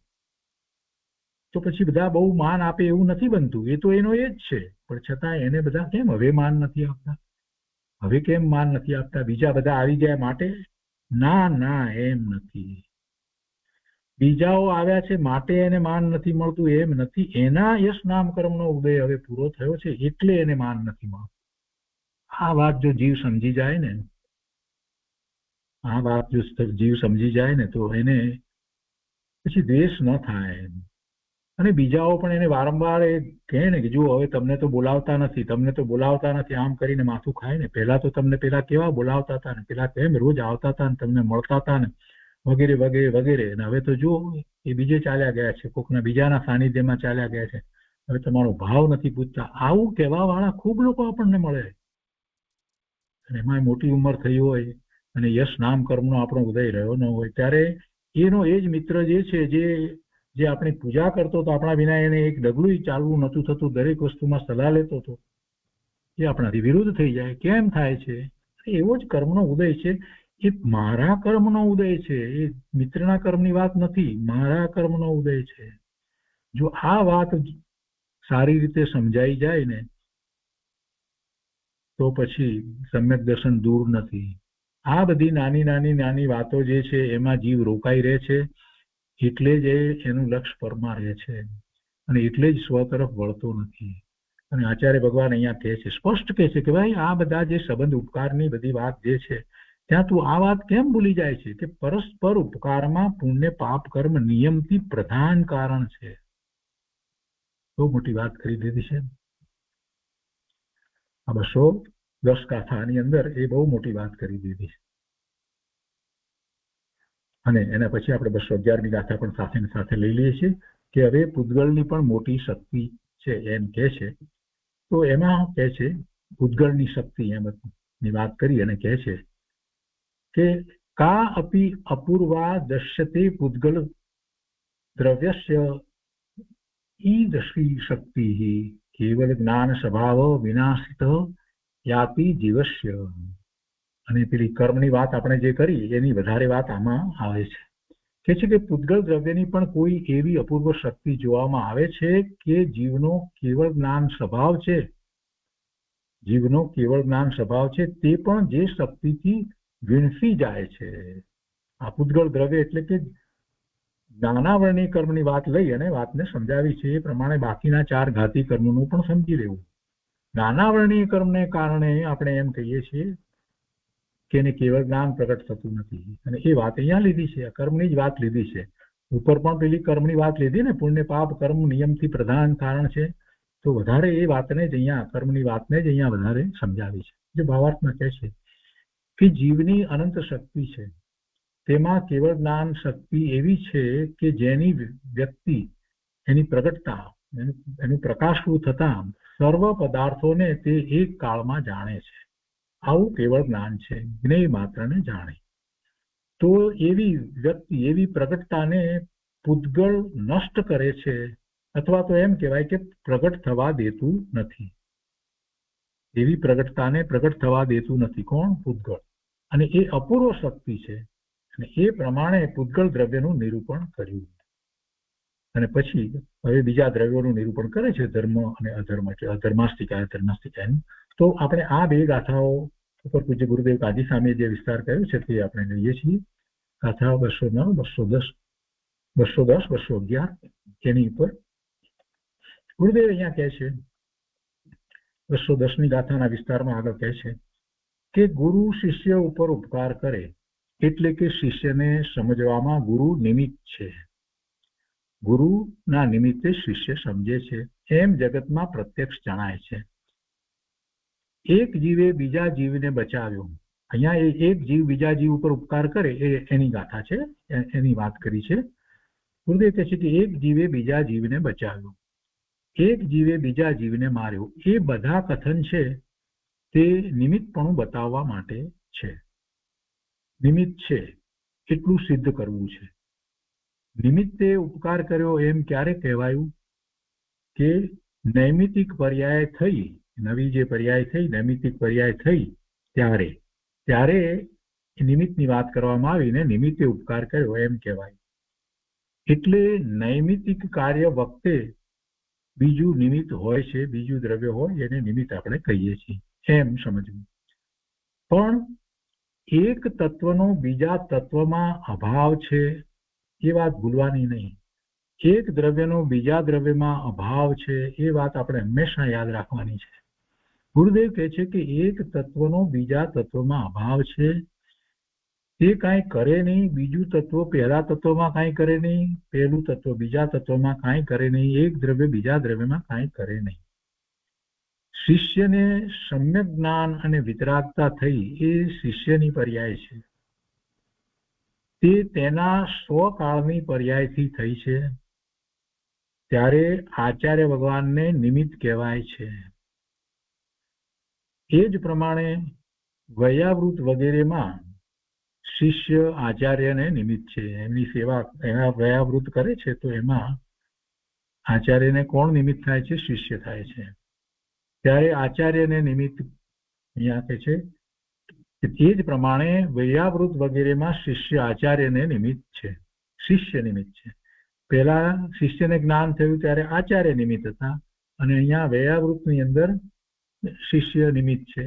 Speaker 2: તો પછી બધા બહુ માન આપે એવું નથી બનતું. એ તો એનો એ જ છે, પણ છતાં એને બધા કેમ હવે માન નથી આપતા? હવે કેમ માન નથી આપતા? બીજા બધા આવી જાય માટે? ના, એમ નથી. બીજાઓ આવ્યા છે માટે એને માન નથી મળતું એમ નથી. એના યશ નામ કર્મનો ઉદય હવે પૂરો થયો છે એટલે એને માન નથી મળતું. આ વાત જો જીવ સમજી જાય ને, તો એને પછી દ્વેષ ન થાય. અને બીજાઓ પણ એને વારંવાર કહે ને કે જો હવે તમને તો બોલાવતા નથી, આમ કરીને માથું ખાય ને. પહેલા તો તમને પેલા કેવા બોલાવતા હતા ને, પેલા કેમ રોજ આવતા હતા ને તમને મળતા હતા ને, વગેરે વગેરે વગેરે. અને હવે તો જો એ બીજે ચાલ્યા ગયા છે, કોકના બીજાના સાનિધ્યમાં ચાલ્યા ગયા છે. હવે તમારો ભાવ નથી પૂછતા. આવું કહેવા વાળા ખૂબ લોકો આપણને મળે. અને એમાં મોટી ઉંમર થઈ હોય અને યશ નામ કર્મનો આપણો ઉદય રહ્યો ન હોય, ત્યારે એનો એ જ મિત્ર જે છે, જે આપણી પૂજા કરતો હતો, આપણા વિના એને એક ડગલું ચાલવું નહોતું થતું, દરેક વસ્તુમાં સલાહ લેતો હતો, એ આપણાથી વિરુદ્ધ થઈ જાય. કેમ થાય છે? એવો જ કર્મનો ઉદય છે. એ મારા કર્મનો ઉદય છે, એ મિત્રના કર્મની વાત નથી, મારા કર્મનો ઉદય છે. જો આ વાત સારી રીતે સમજાઈ જાય ને તો પછી સમ્યક દર્શન દૂર નથી. આ બધી નાની વાતો જે છે એમાં જીવ રોકાઈ રહે છે, એટલે જ એનું લક્ષ્ય પરમાં રહે છે, અને એટલે જ સ્વ તરફ વળતો નથી. અને આચાર્ય ભગવાન અહીંયા કહે છે, સ્પષ્ટ કહે છે કે ભાઈ આ બધા જે સંબંધ ઉપકારની બધી વાત જે છે ત્યાં તું આ વાત કેમ ભૂલી જાય છે કે પરસ્પર ઉપકારમાં પુણ્ય પાપ કર્મ નિયમથી પ્રધાન કારણ છે. બહુ મોટી વાત કરી દીધી છે. આ 210 ગાથાની અંદર એ બહુ મોટી વાત કરી દીધી છે. અને એના પછી આપણે 211મી ગાથા પણ સાથે ને સાથે લઈ લઈએ છીએ કે હવે પૂતગલની પણ મોટી શક્તિ છે એમ કે છે. તો એમાં કહે છે પૂતગલની શક્તિ એમ ની વાત કરી અને કહે છે કે કા અપી અપૂર્વા દશ્યતે પૂતગલ દ્રવ્યસ્ય ઈદશ્રી શક્તિ કેવલ જ્ઞાન સ્વભાવ વિનાશિત યાતિ જીવસ્ય. અને પેલી કર્મની વાત આપણે જે કરી એની વધારે વાત આમાં આવે છે કે પૂતગલ દ્રવ્યની પણ કોઈ એવી અપૂર્વ શક્તિ જોવામાં આવે છે કે જીવનો કેવળ જ્ઞાન સ્વભાવ છે. જીવનો કેવળ જ્ઞાન સ્વભાવ છે તે પણ જે શક્તિથી વીણસી જાય છે. આ પૂતગલ દ્રવ્ય એટલે કે જ્ઞાનાવરણી કર્મની વાત લઈ અને વાતને સમજાવી છે એ પ્રમાણે બાકીના 4 ઘાતી કર્મોનું પણ સમજી લેવું. જ્ઞાનાવરણીય કર્મને કારણે આપણે એમ કહીએ છીએ કે એને કેવળ જ્ઞાન પ્રગટ થતું નથી. અને એ વાત અહીંયા લીધી છે, કર્મની જ વાત લીધી છે. ઉપર પણ પેલી કર્મની વાત લીધી ને, પુણ્ય પાપ કર્મ નિયમથી પ્રધાન કારણ છે. તો વધારે એ વાતને જ અહીંયા કર્મની વાતને જ અહીંયા વધારે સમજાવી છે. જે ભાવાર્થમાં કહે છે કે જીવની અનંત શક્તિ છે, તેમાં કેવળ જ્ઞાન શક્તિ એવી છે કે જેની વ્યક્તિ એની પ્રગટતા એનું પ્રકાશવું થતા સર્વ પદાર્થોને તે એક કાળમાં જાણે છે. આવું કેવળ જ્ઞાન છે, જ્ઞેય માત્રને જાણે. તો એવી વ્યક્તિ એવી પ્રગટતાને પૂતગલ નષ્ટ કરે છે, અથવા તો એમ કહેવાય કે પ્રગટ થવા દેતું નથી. એવી પ્રગટતાને પ્રગટ થવા દેતું નથી. કોણ? પૂતગલ. અને એ અપૂર્વ શક્તિ છે. અને એ પ્રમાણે પૂતગલ દ્રવ્યનું નિરૂપણ કર્યું. અને પછી હવે બીજા દ્રવ્યોનું નિરૂપણ કરે છે, ધર્મ અને અધર્મ, એટલે અધર્માસ્તિકાય ધર્માસ્તિકાય. તો આપણે આ 2 ગાથાઓ ઉપર પૂજ્ય ગુરુદેવ કાજી સામે જે વિસ્તાર કર્યો છે તે આપણે લઈએ છીએ. ગાથા 209, 210, 211 એની ઉપર ગુરુદેવ અહીંયા કહે છે 210મી ગાથાના વિસ્તારમાં આગળ કહે છે કે ગુરુ શિષ્ય ઉપર ઉપકાર કરે એટલે કે શિષ્યને સમજવામાં ગુરુ નિમિત્ત છે. ગુરુના નિમિત્તે શિષ્ય સમજે છે એમ જગતમાં પ્રત્યક્ષ જણાય છે. એક જીવે બીજા જીવને બચાવ્યો. અહીંયા એક જીવ બીજા જીવ ઉપર ઉપકાર કરે એ એની ગાથા છે, એની વાત કરી છે. ગુરુદેવ કહે છે કે એક જીવે બીજા જીવને બચાવ્યો, એક જીવે બીજા જીવને માર્યો. એ બધા કથન છે તે નિમિત્તપણું બતાવવા માટે છે. નિમિત્ત છે એટલું સિદ્ધ કરવું છે. નિમિત્તે ઉપકાર કર્યો એમ ક્યારે કહેવાયું? કે નૈમિતિક પર્યાય થઈ, નવી જે પર્યાય થઈ, નૈમિતિક પર્યાય થઈ ત્યારે નિમિત્તની વાત કરવામાં આવી ને નિમિત્તે ઉપકાર કર્યો એમ કહેવાય. એટલે નૈમિતિક કાર્ય વખતે બીજું નિમિત્ત હોય છે, બીજું દ્રવ્ય હોય એને નિમિત્ત આપણે કહીએ છીએ એમ સમજવું. પણ એક તત્વનો બીજા તત્વમાં અભાવ છે એ વાત ભૂલવાની નહીં. એક દ્રવ્યનો બીજા દ્રવ્યમાં અભાવ છે એ વાત આપણે હંમેશા યાદ રાખવાની છે. ગુરુદેવ કહે છે કે એક તત્વનો બીજા તત્વમાં અભાવ છે, તે કાંઈ કરે નહીં. બીજું તત્વ પહેલા તત્વમાં કાંઈ કરે નહીં, પહેલું તત્વ બીજા તત્વમાં કાંઈ કરે નહીં, એક દ્રવ્ય બીજા દ્રવ્યમાં કાંઈ કરે નહીં. શિષ્યને સમ્યક જ્ઞાન અને વિતરાગતા થઈ એ શિષ્યની પર્યાય છે. તે તેના સ્વકાળની પર્યાયથી થઈ છે. ત્યારે આચાર્ય ભગવાનને નિમિત્ત કહેવાય છે. એ જ પ્રમાણે વયાવૃત વગેરેમાં શિષ્ય આચાર્યને નિમિત્ત છે. એમની સેવા એના વયાવૃત કરે છે તો એમાં આચાર્યને કોણ નિમિત્ત થાય છે? શિષ્ય થાય છે. ત્યારે આચાર્યને નિમિત્ત અહીંયા કહે છે. એ જ પ્રમાણે વૈયાવૃત વગેરેમાં શિષ્ય આચાર્યને નિમિત્ત છે, શિષ્ય નિમિત્ત છે. પહેલા શિષ્યને જ્ઞાન થયું ત્યારે આચાર્ય નિમિત્ત હતા, અને અહીંયા વૈયાવૃતની અંદર શિષ્ય નિમિત્ત છે.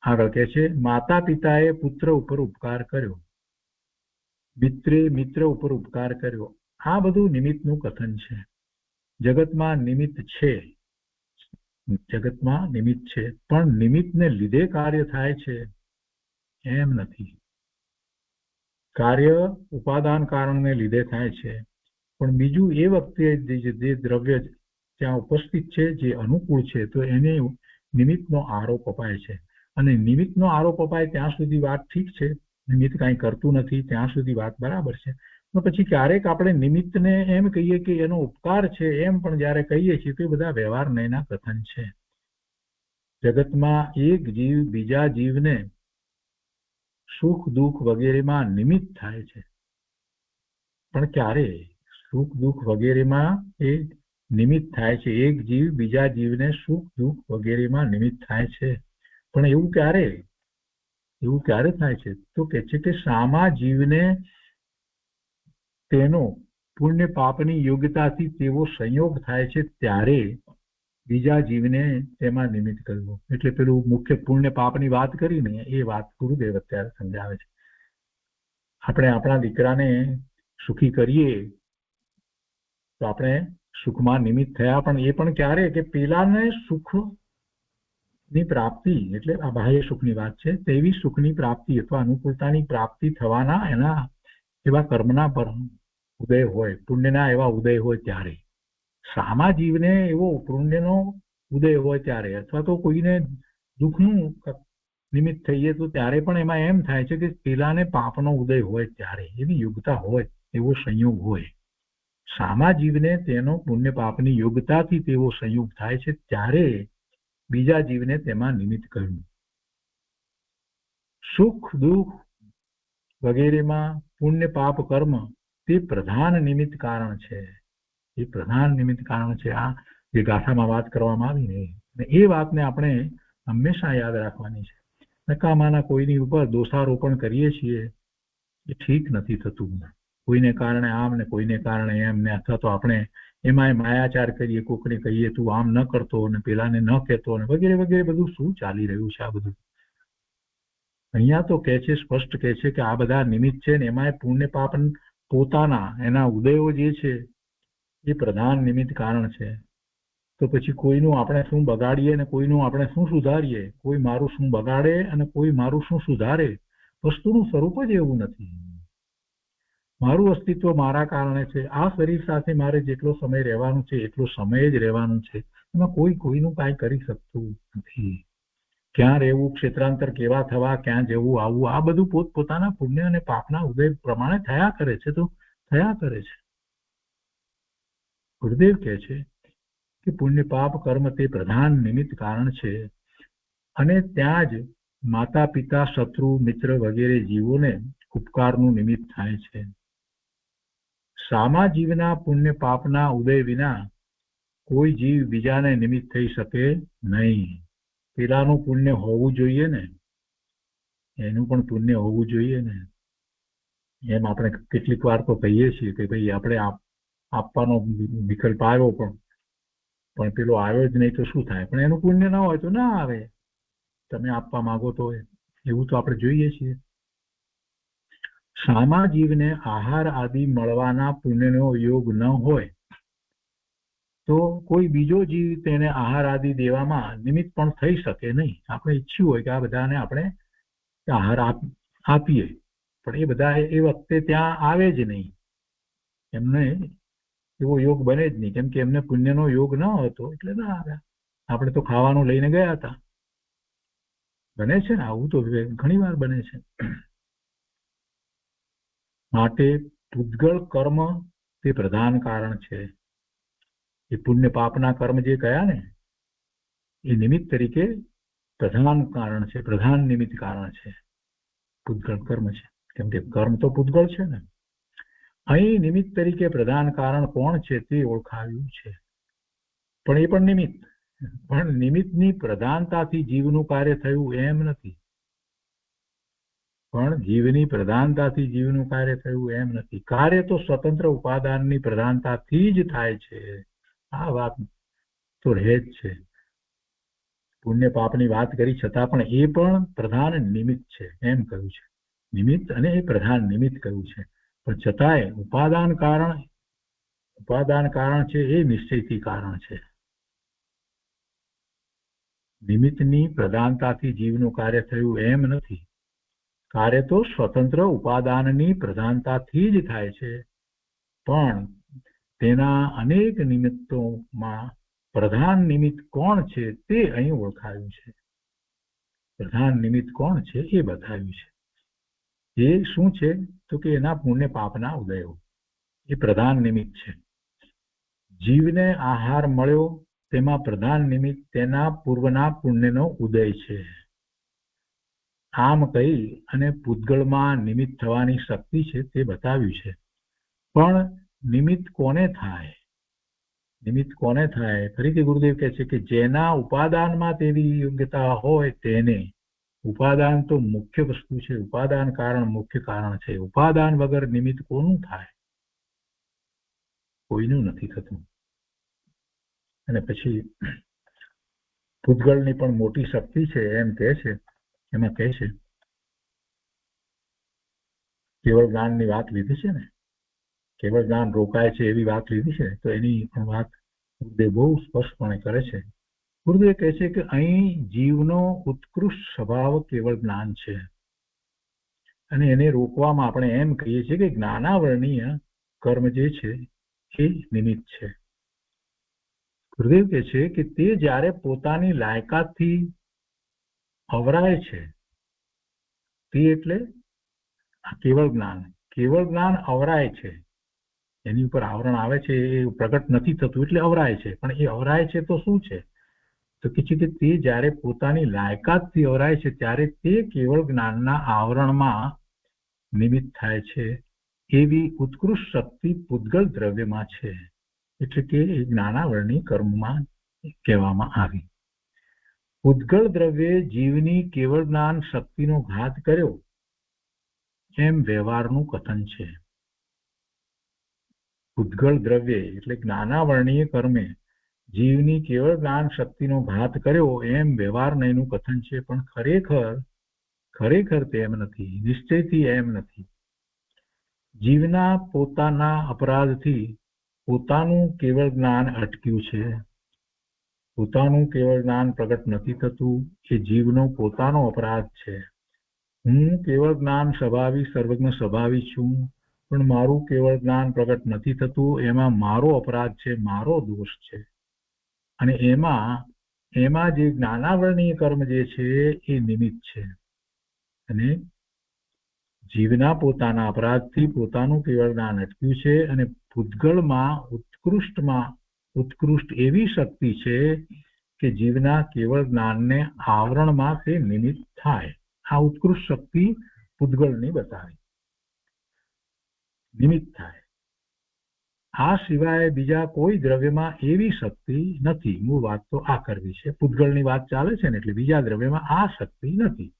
Speaker 2: આગળ કહે છે માતા પિતાએ પુત્ર ઉપર ઉપકાર કર્યો, મિત્રે મિત્ર ઉપર ઉપકાર કર્યો. આ બધું નિમિત્તનું કથન છે. જગતમાં નિમિત્ત છે, જગતમાં નિમિત્ત છે, પણ નિમિત્તને લીધે કાર્ય થાય છે. એમ નથી. કાર્ય ઉપાદાન કારણને લીધે થાય છે, પણ બીજું એ વખતે જે દ્રવ્ય ત્યાં ઉપસ્થિત છે જે અનુકૂળ છે તો એને નિમિત્તનો આરોપ અપાય છે. અને નિમિત્તનો આરોપ અપાય ત્યાં સુધી વાત ઠીક છે, નિમિત્ત કાંઈ કરતું નથી ત્યાં સુધી વાત બરાબર છે. તો પછી ક્યારેક આપણે નિમિત્તને એમ કહીએ કે એનો ઉપકાર છે એમ પણ જયારે કહીએ છીએ તો એ બધા વ્યવહાર નયના કથન છે. જગતમાં એક જીવ બીજા જીવને સુખ દુઃખ વગેરેમાં નિમિત્ત થાય છે, પણ ક્યારે સુખ દુઃખ વગેરેમાં એ નિમિત્ત થાય છે. એક જીવ બીજા જીવને સુખ દુઃખ વગેરેમાં નિમિત્ત થાય છે, પણ એવું ક્યારે થાય છે? તો કે છે કે સામા જીવને તેનો પુણ્ય પાપની યોગ્યતાથી તેવો સંયોગ થાય છે ત્યારે બીજા જીવને તેમાં નિમિત્ત કરવું. એટલે પેલું મુખ્ય પુણ્ય પાપની વાત કરીને એ વાત ગુરુદેવ અત્યારે સમજાવે છે. આપણે આપણા દીકરાને સુખી કરીએ તો આપણે સુખમાં નિમિત્ત થયા, પણ એ પણ ક્યારે કે પેલાને સુખની પ્રાપ્તિ, એટલે આ બાહ્ય સુખની વાત છે, તેવી સુખની પ્રાપ્તિ અથવા અનુકૂળતાની પ્રાપ્તિ થવાના એના એવા કર્મના પર ઉદય હોય, પુણ્યના એવા ઉદય હોય ત્યારે. સામા જીવને એવો પુણ્યનો ઉદય હોય ત્યારે, અથવા તો કોઈને દુઃખનું નિમિત્ત થઈએ તો ત્યારે પણ એમાં એમ થાય છે કે પેલાને પાપનો ઉદય હોય ત્યારે, એવી યોગ્યતા હોય, એવો સંયોગ હોય. સામા જીવને તેનો પુણ્ય પાપની યોગ્યતાથી તેવો સંયોગ થાય છે ત્યારે બીજા જીવને તેમાં નિમિત્ત કરવું. સુખ દુઃખ વગેરેમાં પુણ્ય પાપ કર્મ તે પ્રધાન નિમિત્ત કારણ છે. એ પ્રધાન નિમિત્ત કારણ છે. આ જે ગાથામાં વાત કરવામાં આવી ને એ વાતને આપણે હંમેશા યાદ રાખવાની છે. નકામાના કોઈની ઉપર દોષારોપણ કરીએ છીએ એ ઠીક નથી થતું. કોઈને કારણે આમ ને કોઈને કારણે એમ ને, અથવા તો આપણે એમાંય માયાચાર કરીએ, કોકને કહીએ તું આમ ન કરતો ને પેલાને ન કહેતો ને વગેરે વગેરે. બધું શું ચાલી રહ્યું છે આ બધું? અહીંયા તો કહે છે, સ્પષ્ટ કહે છે કે આ બધા નિમિત્ત છે ને એમાંય પુણ્ય પાપ પોતાના એના ઉદયો જે છે એ પ્રધાન નિમિત્ત કારણ છે. તો પછી કોઈનું આપણે શું બગાડીએ ને કોઈનું આપણે શું સુધારીએ, કોઈ મારું શું બગાડે અને કોઈ મારું શું સુધારે, વસ્તુનું સ્વરૂપ જ એવું નથી. મારું અસ્તિત્વ મારા કારણે છે. આ શરીર સાથે મારે જેટલો સમય રહેવાનું છે એટલો સમય જ રહેવાનું છે. એમાં કોઈ કોઈનું કાંઈ કરી શકતું નથી. ક્યાં રહેવું, ક્ષેત્રાંતર કેવા થવા, ક્યાં જવું આવવું, આ બધું પોતપોતાના પુણ્ય અને પાપના ઉદય પ્રમાણે થયા કરે છે. તો થયા કરે છે. ગુરુદેવ કહે છે કે પુણ્ય પાપ કર્મ તે પ્રધાન નિમિત્ત કારણ છે, અને ત્યાં જ માતા પિતા શત્રુ મિત્ર વગેરે જીવોને ઉપકારનું નિમિત્ત થાય છે. સામા જીવના પુણ્ય પાપના ઉદય વિના કોઈ જીવ બીજાને નિમિત્ત થઈ શકે નહીં. પેલાનું પુણ્ય હોવું જોઈએ ને, એનું પણ પુણ્ય હોવું જોઈએ ને. એમ આપણે કેટલીક વાર તો કહીએ છીએ કે ભાઈ આપણે આપવાનો વિકલ્પ આવ્યો પણ પેલો આવ્યો જ નહીં તો શું થાય? પણ એનું પુણ્ય ના હોય તો ના આવે. તમે આપવા માંગો તો એવું તો આપણે જોઈએ છીએ. સામા જીવને આહાર આદિ મળવાના પુણ્યનો યોગ ન હોય તો કોઈ બીજો જીવ તેને આહાર આદિ દેવામાં નિમિત્ત પણ થઈ શકે નહીં. આપણે ઈચ્છ્યું હોય કે આ બધાને આપણે આહાર આપીએ, પણ એ બધા એ વખતે ત્યાં આવે જ નહીં, એમને એવો યોગ બને જ નહીં, કેમ કે એમને પુણ્યનો યોગ ન હતો એટલે ના આવ્યા. આપણે તો ખાવાનું લઈને ગયા હતા. બને છે ને આવું, તો ઘણી વાર બને છે. માટે પૂતગળ કર્મ તે પ્રધાન કારણ છે. એ પુણ્ય પાપના કર્મ જે કયા ને એ નિમિત્ત તરીકે પ્રધાન કારણ છે, પ્રધાન નિમિત્ત કારણ છે. પૂતગળ કર્મ છે, કેમ કે કર્મ તો પૂતગળ છે ને. અહીં નિમિત્ત તરીકે પ્રધાન કારણ કોણ છે તે ઓળખાવ્યું છે. પણ એ પણ નિમિત્ત, પણ નિમિત્તની પ્રધાનતાથી જીવનું કાર્ય થયું એમ નથી. પણ જીવની પ્રધાનતાથી જીવનું કાર્ય થયું એમ નથી. કાર્ય તો સ્વતંત્ર ઉપાદાનની પ્રધાનતાથી જ થાય છે. આ વાત તો રહે જ છે. પુણ્ય પાપની વાત કરી છતાં પણ એ પણ પ્રધાન નિમિત્ત છે એમ કહ્યું છે. નિમિત્ત અને એ પ્રધાન નિમિત્ત કહ્યું છે. પણ છતાંય ઉપાદાન કારણ છે એ નિશ્ચયથી કારણ છે. નિમિત્તની પ્રધાનતાથી જીવનું કાર્ય થયું એમ નથી. કાર્ય તો સ્વતંત્ર ઉપાદાનની પ્રધાનતાથી જ થાય છે, પણ તેના અનેક નિમિત્તોમાં પ્રધાન નિમિત્ત કોણ છે તે અહીં ઓળખાયું છે. પ્રધાન નિમિત્ત કોણ છે એ બતાવ્યું છે. એ શું છે તો કે એના પુણ્ય પાપના ઉદયો એ પ્રધાન નિમિત્ત છે. જીવને આહાર મળ્યો તેમાં પ્રધાન નિમિત્ત તેના પૂર્વના પુણ્યનો ઉદય છે. આમ કહી અને પૂતગળમાં નિમિત્ત થવાની શક્તિ છે તે બતાવ્યું છે. પણ નિમિત્ત કોને થાય? નિમિત્ત કોને થાય? ફરીથી ગુરુદેવ કહે છે કે જેના ઉપાદાનમાં તેવી યોગ્યતા હોય તેને. ઉપાદાન તો મુખ્ય વસ્તુ છે, ઉપાદાન કારણ મુખ્ય કારણ છે. ઉપાદાન વગર નિમિત્ત કોનું થાય? કોઈનું નથી થતું. અને પછી પૂતગળની પણ મોટી શક્તિ છે એમ કહે છે. એમાં કહે છે કેવળ જ્ઞાનની વાત લીધી છે ને, કેવળ જ્ઞાન રોકાય છે એવી વાત લીધી છે, તો એની પણ વાત ગુરુદેવ બહુ સ્પષ્ટપણે કરે છે. ગુરુદેવ કહે છે કે અહીં જીવનો ઉત્કૃષ્ટ સ્વભાવ કેવળ જ્ઞાન છે, અને એને રોકવામાં આપણે એમ કહીએ છીએ કે જ્ઞાનાવરણીય કર્મ જે છે એ નિમિત્ત છે. ગુરુદેવ કહે છે કે તે જ્યારે પોતાની લાયકાતથી અવરાય છે, તે એટલે આ કેવળ જ્ઞાન અવરાય છે, એની ઉપર આવરણ આવે છે, એ પ્રગટ નથી થતું એટલે અવરાય છે. પણ એ અવરાય છે તો શું છે? તો કે છે કે તે જ્યારે પોતાની લાયકાતથી અવરાય છે ત્યારે તે કેવળ જ્ઞાનના આવરણમાં નિમિત્ત થાય છે. એવી ઉત્કૃષ્ટ શક્તિ પૂતગળ દ્રવ્યમાં છે, એટલે કે એ જ્ઞાનાવરણી કર્મમાં કહેવામાં આવી. પૂતગળ દ્રવ્યે જીવની કેવળ જ્ઞાન શક્તિનો ઘાત કર્યો એમ વ્યવહારનું કથન છે. પૂતગળ દ્રવ્ય એટલે જ્ઞાનાવરણીય કર્મે જીવની કેવળ જ્ઞાન શક્તિનો ઘાત કર્યો એમ વ્યવહાર નહીંનું કથન છે. પણ ખરેખર તેમ નથી, નિશ્ચયથી એમ નથી. જીવના પોતાના અપરાધથી પોતાનું કેવળ જ્ઞાન અટક્યું છે. પોતાનું કેવળ જ્ઞાન પ્રગટ નથી થતું, એ જીવનો પોતાનો અપરાધ છે. હું કેવળ જ્ઞાન સ્વભાવી સર્વજ્ઞ સ્વભાવી છું, પણ મારું કેવળ જ્ઞાન પ્રગટ નથી થતું, એમાં મારો અપરાધ છે, મારો દોષ છે. અને એમાં જે જ્ઞાનાવરણીય કર્મ જે છે એ નિમિત્ત છે. અને જીવના પોતાના અપરાધથી પોતાનું કેવળ જ્ઞાન અટક્યું છે, અને પૂતગળમાં ઉત્કૃષ્ટ એવી શક્તિ છે કે જીવના કેવળ જ્ઞાનને આવરણમાં તે નિમિત્ત થાય. આ ઉત્કૃષ્ટ શક્તિ પૂતગળની બતાવી, નિમિત્ત થાય. આ સિવાય બીજા કોઈ દ્રવ્યમાં એવી શક્તિ નથી. મૂળ વાત તો આ કરવી છે. પૂતગળની વાત ચાલે છે ને, એટલે બીજા દ્રવ્યમાં આ શક્તિ નથી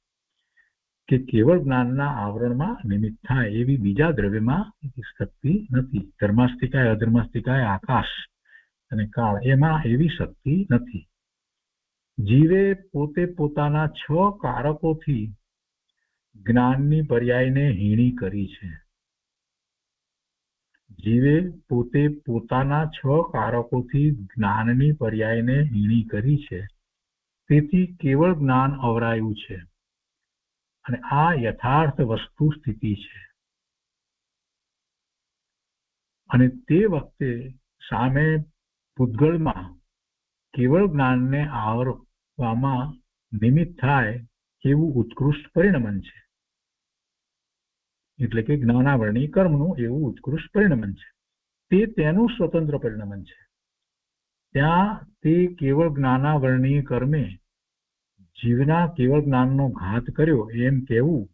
Speaker 2: કે કેવળ જ્ઞાનના આવરણમાં નિમિત્ત થાય. એવી બીજા દ્રવ્યમાં શક્તિ નથી. ધર્માસ્તિકાય અધર્માસ્તિકાય આકાશ અને કાળ, એમાં એવી શક્તિ નથી. જીવે પોતે પોતાના 6 કારકોથી જ્ઞાનની પર્યાયને હીણી કરી છે. જીવે પોતે પોતાના 6 કારકોથી જ્ઞાનની પર્યાયને હીણી કરી છે. તેથી કેવળ જ્ઞાન અવરાયું છે, અને આ યથાર્થ વસ્તુ સ્થિતિ છે. અને તે વખતે સામે પૂતગળમાં કેવળ જ્ઞાનને આવરવામાં નિમિત્ત થાય એવું ઉત્કૃષ્ટ પરિણમન છે. એટલે કે જ્ઞાનાવરણી કર્મનું એવું ઉત્કૃષ્ટ પરિણમન છે. તે તેનું સ્વતંત્ર પરિણમન છે. ત્યાં તે કેવળ જ્ઞાનાવરણીય કર્મે જીવના કેવળ જ્ઞાનનો ઘાત કર્યો એમ કહેવું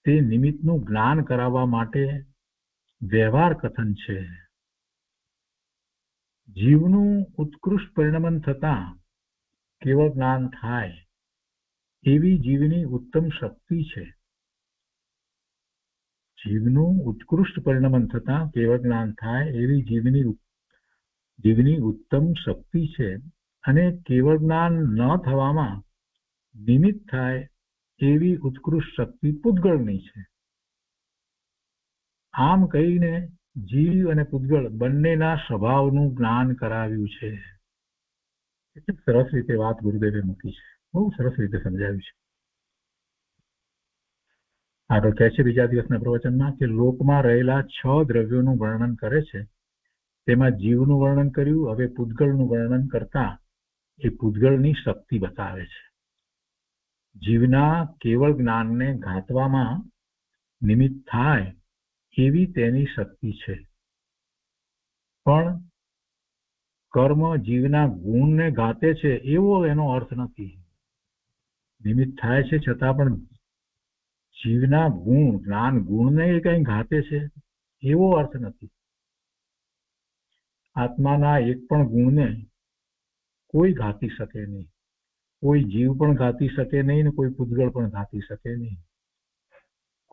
Speaker 2: તે નિમિત્તનું જ્ઞાન કરાવવા માટે વ્યવહાર કથન છે. જીવનું ઉત્કૃષ્ટ પરિણમન થતાં કેવળ જ્ઞાન થાય એવી જીવની ઉત્તમ શક્તિ છે. જીવનું ઉત્કૃષ્ટ પરિણમન થતાં કેવળ જ્ઞાન થાય એવી જીવની ઉત્તમ શક્તિ છે. અને કેવળ જ્ઞાન ન થવામાં નિમિત્ત થાય એવી ઉત્કૃષ્ટ શક્તિ પૂતગળની છે. આમ કહીને જીવ અને પૂતગળ બંનેના સ્વભાવનું જ્ઞાન કરાવ્યું છે. કેટલી સરસ રીતે વાત ગુરુદેવે મૂકી છે, બહુ સરસ રીતે સમજાવ્યું છે. આગળ કહે છે બીજા દિવસના પ્રવચનમાં કે લોકમાં રહેલા 6 દ્રવ્યોનું વર્ણન કરે છે. તેમાં જીવનું વર્ણન કર્યું. હવે પૂતગળનું વર્ણન કરતા એ પૂતગળની શક્તિ બતાવે છે. જીવના કેવળ જ્ઞાનને ઘાતવામાં નિમિત્ત થાય એવી તેની શક્તિ છે, પણ કર્મ જીવના ગુણને ઘાતે છે એવો એનો અર્થ નથી. નિમિત્ત થાય છે છતાં પણ જીવના ગુણ, જ્ઞાન ગુણને એ કઈ ઘાતે છે એવો અર્થ નથી. આત્માના એક પણ ગુણને કોઈ ઘાતી શકે નહીં. કોઈ જીવ પણ ઘાતી શકે નહીં ને કોઈ પૂતગળ પણ ઘાતી શકે નહીં.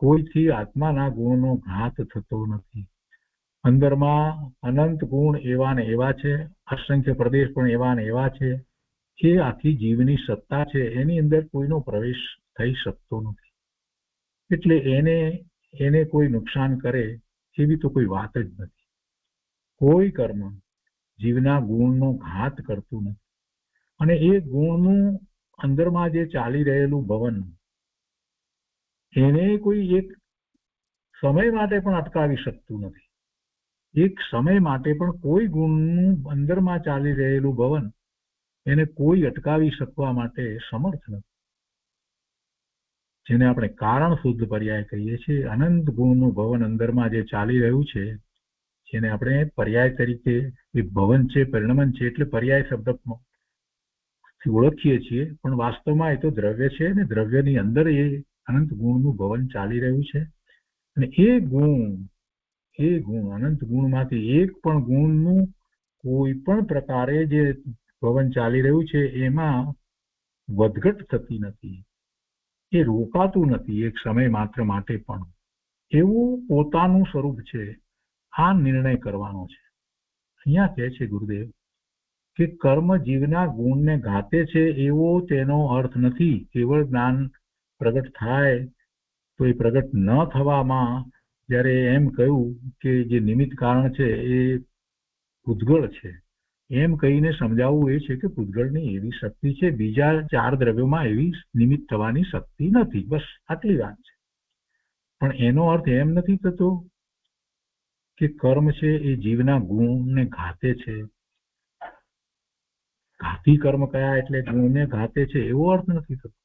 Speaker 2: કોઈથી આત્માના ગુણનો ઘાત થતો નથી. અંદરમાં અનંત ગુણ એવા ને એવા છે, અસંખ્ય પ્રદેશ પણ એવા ને એવા છે. એ આખી જીવની સત્તા છે, એની અંદર કોઈનો પ્રવેશ થઈ શકતો નથી. એટલે એને કોઈ નુકસાન કરે એવી તો કોઈ વાત જ નથી. કોઈ કર્મ જીવના ગુણનો ઘાત કરતું નથી. અને એ ગુણનું અંદરમાં જે ચાલી રહેલું ભવન, એને કોઈ એક સમય માટે પણ અટકાવી શકતું નથી. એક સમય માટે પણ કોઈ ગુણનું અંદરમાં ચાલી રહેલું ભવન એને કોઈ અટકાવી શકવા માટે સમર્થ નથી. જેને આપણે કારણ શુદ્ધ પર્યાય કહીએ છીએ. અનંત ગુણનું ભવન અંદરમાં જે ચાલી રહ્યું છે, જેને આપણે પર્યાય તરીકે એ ભવન છે, પરિણમન છે, એટલે પર્યાય શબ્દ ઓળખીએ છીએ, પણ વાસ્તવમાં એ તો દ્રવ્ય છે ને દ્રવ્યની અંદર એ અનંત ગુણનું ભવન ચાલી રહ્યું છે. અને એ ગુણ અનંત ગુણમાંથી એક પણ ગુણનું કોઈ પણ પ્રકારે જે ભવન ચાલી રહ્યું છે એમાં વધઘટ થતી નથી. એ રોકાતું નથી એક સમય માત્ર માટે પણ. એવું પોતાનું સ્વરૂપ છે. આ નિર્ણય કરવાનો છે. અહીંયા કહે છે ગુરુદેવ કે કર્મ જીવના ગુણને ઘાતે છે એવો તેનો અર્થ નથી. કેવળ જ્ઞાન પ્રગટ થાય તો એ પ્રગટ ન થવામાં જ્યારે એમ કહ્યું કે જે નિમિત્ત કારણ છે એ પૂતગળ છે, એમ કહીને સમજાવવું એ છે કે પૂતગળની એવી શક્તિ છે, બીજા 4 દ્રવ્યોમાં એવી નિમિત્ત થવાની શક્તિ નથી. બસ આટલી વાત છે. પણ એનો અર્થ એમ નથી થતો કે કર્મ છે એ જીવના ગુણને ઘાતે છે. ઘાતી કર્મ કયા એટલે ગુણને ઘાતે છે એવો અર્થ નથી થતો.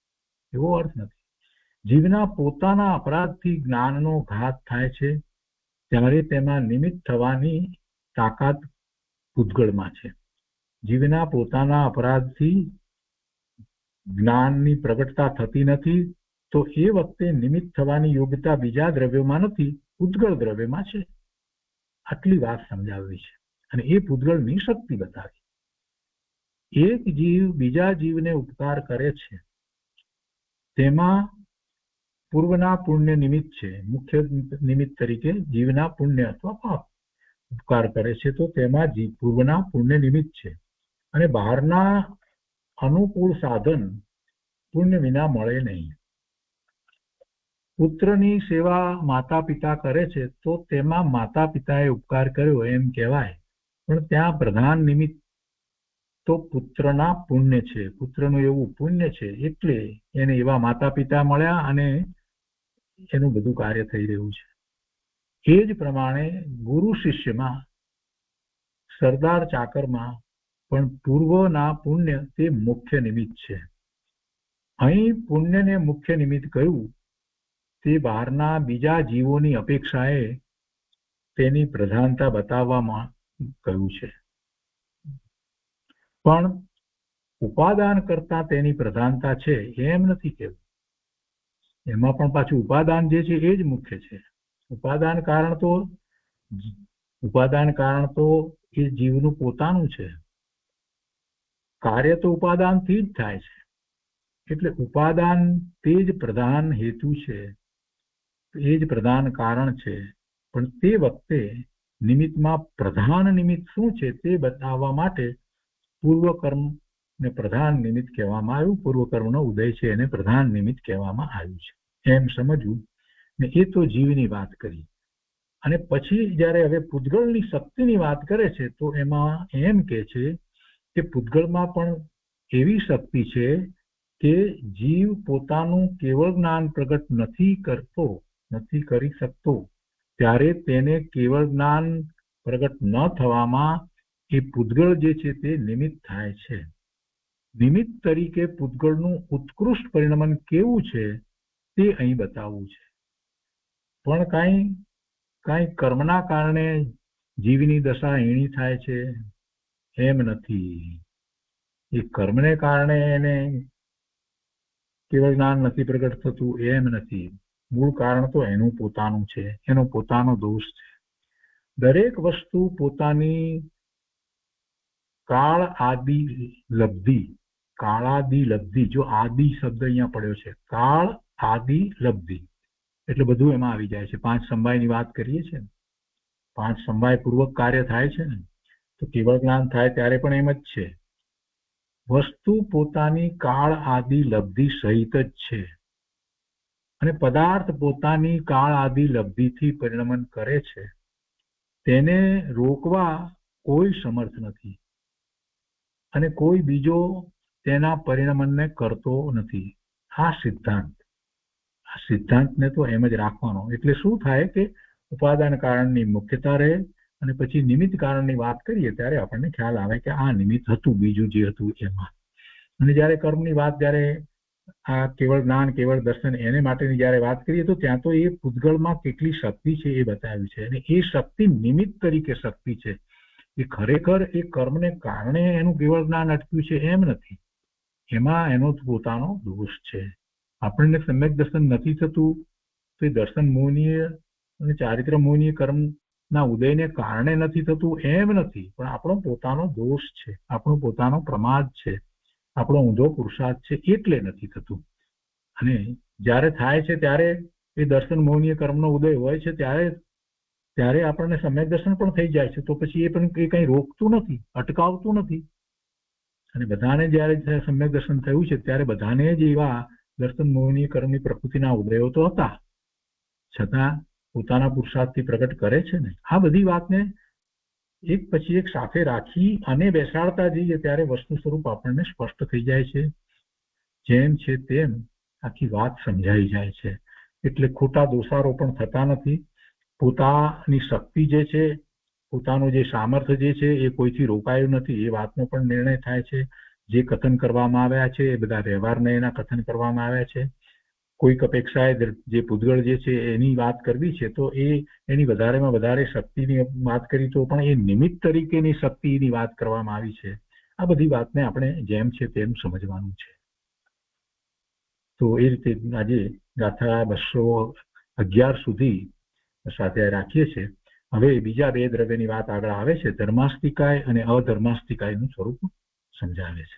Speaker 2: એવો અર્થ નથી. જીવના પોતાના અપરાધથી જ્ઞાનનો ઘાત થાય છે ત્યારે તેમાં નિમિત્ત થવાની તાકાત પૂતગળમાં છે. જીવના પોતાના અપરાધથી જ્ઞાનની પ્રગટતા થતી નથી તો એ વખતે નિમિત્ત થવાની યોગ્યતા બીજા દ્રવ્યોમાં નથી, પૂતગળ દ્રવ્યમાં છે. આટલી વાત સમજાવવી છે. અને એ પૂતગળની શક્તિ બતાવી. એક જીવ બીજા જીવને ઉપકાર કરે છે તેમાં પૂર્વના પુણ્ય નિમિત્ત છે. મુખ્ય નિમિત્ત તરીકે જીવના પુણ્ય અથવા પાપ ઉપકાર કરે છે તો તેમાં પૂર્વના પુણ્ય નિમિત્ત છે. અને બહારના અનુકૂળ સાધન પુણ્ય વિના મળે નહીં. પુત્રની સેવા માતા પિતા કરે છે તો તેમાં માતા પિતાએ ઉપકાર કર્યો એમ કહેવાય, પણ ત્યાં પ્રધાન નિમિત્ત તો પુત્રના પુણ્ય છે. પુત્રનું એવું પુણ્ય છે એટલે એને એવા માતા પિતા મળ્યા અને એનું બધું કાર્ય થઈ રહ્યું છે. એ જ પ્રમાણે ગુરુ શિષ્યમાં, સરદાર ચાકરમાં પણ પૂર્વના પુણ્ય તે મુખ્ય નિમિત્ત છે. અહીં પુણ્યને મુખ્ય નિમિત્ત કહ્યું તે બહારના બીજા જીવોની અપેક્ષાએ તેની પ્રધાનતા બતાવવામાં કહ્યું છે. પણ ઉપાદાન કરતા તેની પ્રધાનતા છે એમ નથી કહેવું. એમાં પણ પાછું ઉપાદાન જે છે એ જ મુખ્ય છે. ઉપાદાન કારણ તો એ જીવનું પોતાનું છે. કાર્ય તો ઉપાદાનથી જ થાય છે. એટલે ઉપાદાન તે જ પ્રધાન હેતુ છે, એ જ પ્રધાન કારણ છે. પણ તે વખતે નિમિત્તમાં પ્રધાન નિમિત્ત શું છે તે બતાવવા માટે પૂર્વકર્મ ને પ્રધાન નિમિત્ત કહેવામાં આવ્યું. પૂર્વકર્મનો ઉદય છે એને પ્રધાન નિમિત્ત કહેવામાં આવ્યું છે એમ સમજવું. ને એ તો જીવની વાત કરી. અને પછી જ્યારે હવે પૂતગળની શક્તિની વાત કરે છે તો એમાં એમ કહે છે કે પૂતગળમાં પણ એવી શક્તિ છે કે જીવ પોતાનું કેવળ જ્ઞાન પ્રગટ નથી કરતો નથી કરી શકતો ત્યારે તેને કેવળ જ્ઞાન પ્રગટ ન થવામાં એ પૂતગળ જે છે તે નિમિત્ત થાય છે. નિમિત્ત તરીકે પૂતગળનું ઉત્કૃષ્ટ પરિણમન કેવું છે તે અહીં બતાવવું છે. પણ કાંઈ કર્મના કારણે જીવની દશા હીણી થાય છે એમ નથી. એ કર્મને કારણે એને કેવળ જ્ઞાન નથી પ્રગટ થતું એમ નથી. મૂળ કારણ તો એનું પોતાનું છે, એનો પોતાનો દોષ છે. દરેક વસ્તુ પોતાની કાળ આદિ લબ્ધિ, કાળાદિ લબ્ધિ, જો આદિ શબ્દ અહીંયા પડ્યો છે, કાળ આદિ લબ્ધિ એટલે બધું એમાં આવી જાય છે. 5 સમવાયની વાત કરીએ છીએ ને, 5 સમવાય પૂર્વક કાર્ય થાય છે ને, તો કેવળ જ્ઞાન થાય ત્યારે પણ એમ જ છે. વસ્તુ પોતાની કાળ આદિ લબ્ધિ સહિત જ છે અને પદાર્થ પોતાની કાળ આદિ લબ્ધિથી પરિણમન કરે છે. તેને રોકવા કોઈ સમર્થ નથી અને કોઈ બીજો તેના પરિણમનને કરતો નથી. આ સિદ્ધાંતને તો એમ જ રાખવાનો. એટલે શું થાય કે ઉપાદાન કારણની મુખ્યતા રહે અને પછી નિમિત્ત કારણની વાત કરીએ ત્યારે આપણને ખ્યાલ આવે કે આ નિમિત્ત હતું, બીજું જે હતું એમાં. અને જ્યારે કર્મની વાત, જ્યારે આ કેવળ જ્ઞાન, કેવળ દર્શન એને માટેની જ્યારે વાત કરીએ તો ત્યાં તો એ પૂતગળમાં કેટલી શક્તિ છે એ બતાવ્યું છે. અને એ શક્તિ નિમિત્ત તરીકે શક્તિ છે. એ ખરેખર એ કર્મને કારણે એનું કેવળ જ્ઞાન અટક્યું છે એમ નથી. એમાં એનો પોતાનો દોષ છે. આપણને સમ્યક દર્શન નથી થતું તો એ દર્શન મોહનીય અને ચારિત્ર મોહનીય કર્મના ઉદયને કારણે નથી થતું એમ નથી, પણ આપણો પોતાનો દોષ છે, આપણો પોતાનો પ્રમાદ છે, આપણો ઊંધો પુરુષાર્થ છે, એટલે નથી થતું. અને જ્યારે થાય છે ત્યારે એ દર્શન મોહનીય કર્મનો ઉદય હોય છે ત્યારે આપણને સમ્યક દર્શન પણ થઈ જાય છે. તો પછી એ પણ કંઈ રોકતું નથી, અટકાવતું નથી. અને બધાને જ્યારે સમ્યક દર્શન થયું છે ત્યારે બધાને જ એવા દર્શન મોહનીય કર્મની પ્રકૃતિના ઉદયો તો હતા, છતાં પોતાના પુરુષાર્થથી પ્રગટ કરે છે ને. આ બધી વાતને એક પછી એક સાથે રાખી અને બેસાડતા જઈએ ત્યારે વસ્તુ સ્વરૂપ આપણને સ્પષ્ટ થઈ જાય છે. જેમ છે તેમ આખી વાત સમજાઈ જાય છે. એટલે ખોટા દોષારોપણ થતા નથી. પોતાની શક્તિ જે છે, પોતાનું જે સામર્થ્ય જે છે એ કોઈથી રોકાયું નથી એ વાતનો પણ નિર્ણય થાય છે. જે કથન કરવામાં આવ્યા છે એ બધા વ્યવહારને એના કથન કરવામાં આવ્યા છે. કોઈક અપેક્ષાએ જે પૂતગળ જે છે એની વાત કરવી છે તો એની વધારેમાં વધારે શક્તિની વાત કરી તો પણ એ નિમિત્ત તરીકેની શક્તિની વાત કરવામાં આવી છે. આ બધી વાતને આપણે જેમ છે તેમ સમજવાનું છે. તો એ રીતે આજે ગાથા 211 સુધી સાથે રાખીએ છીએ. હવે બીજા 2 દ્રવ્યની વાત આગળ આવે છે. ધર્માસ્તિકાય અને અધર્માસ્તિકાયનું સ્વરૂપ સમજાવે છે.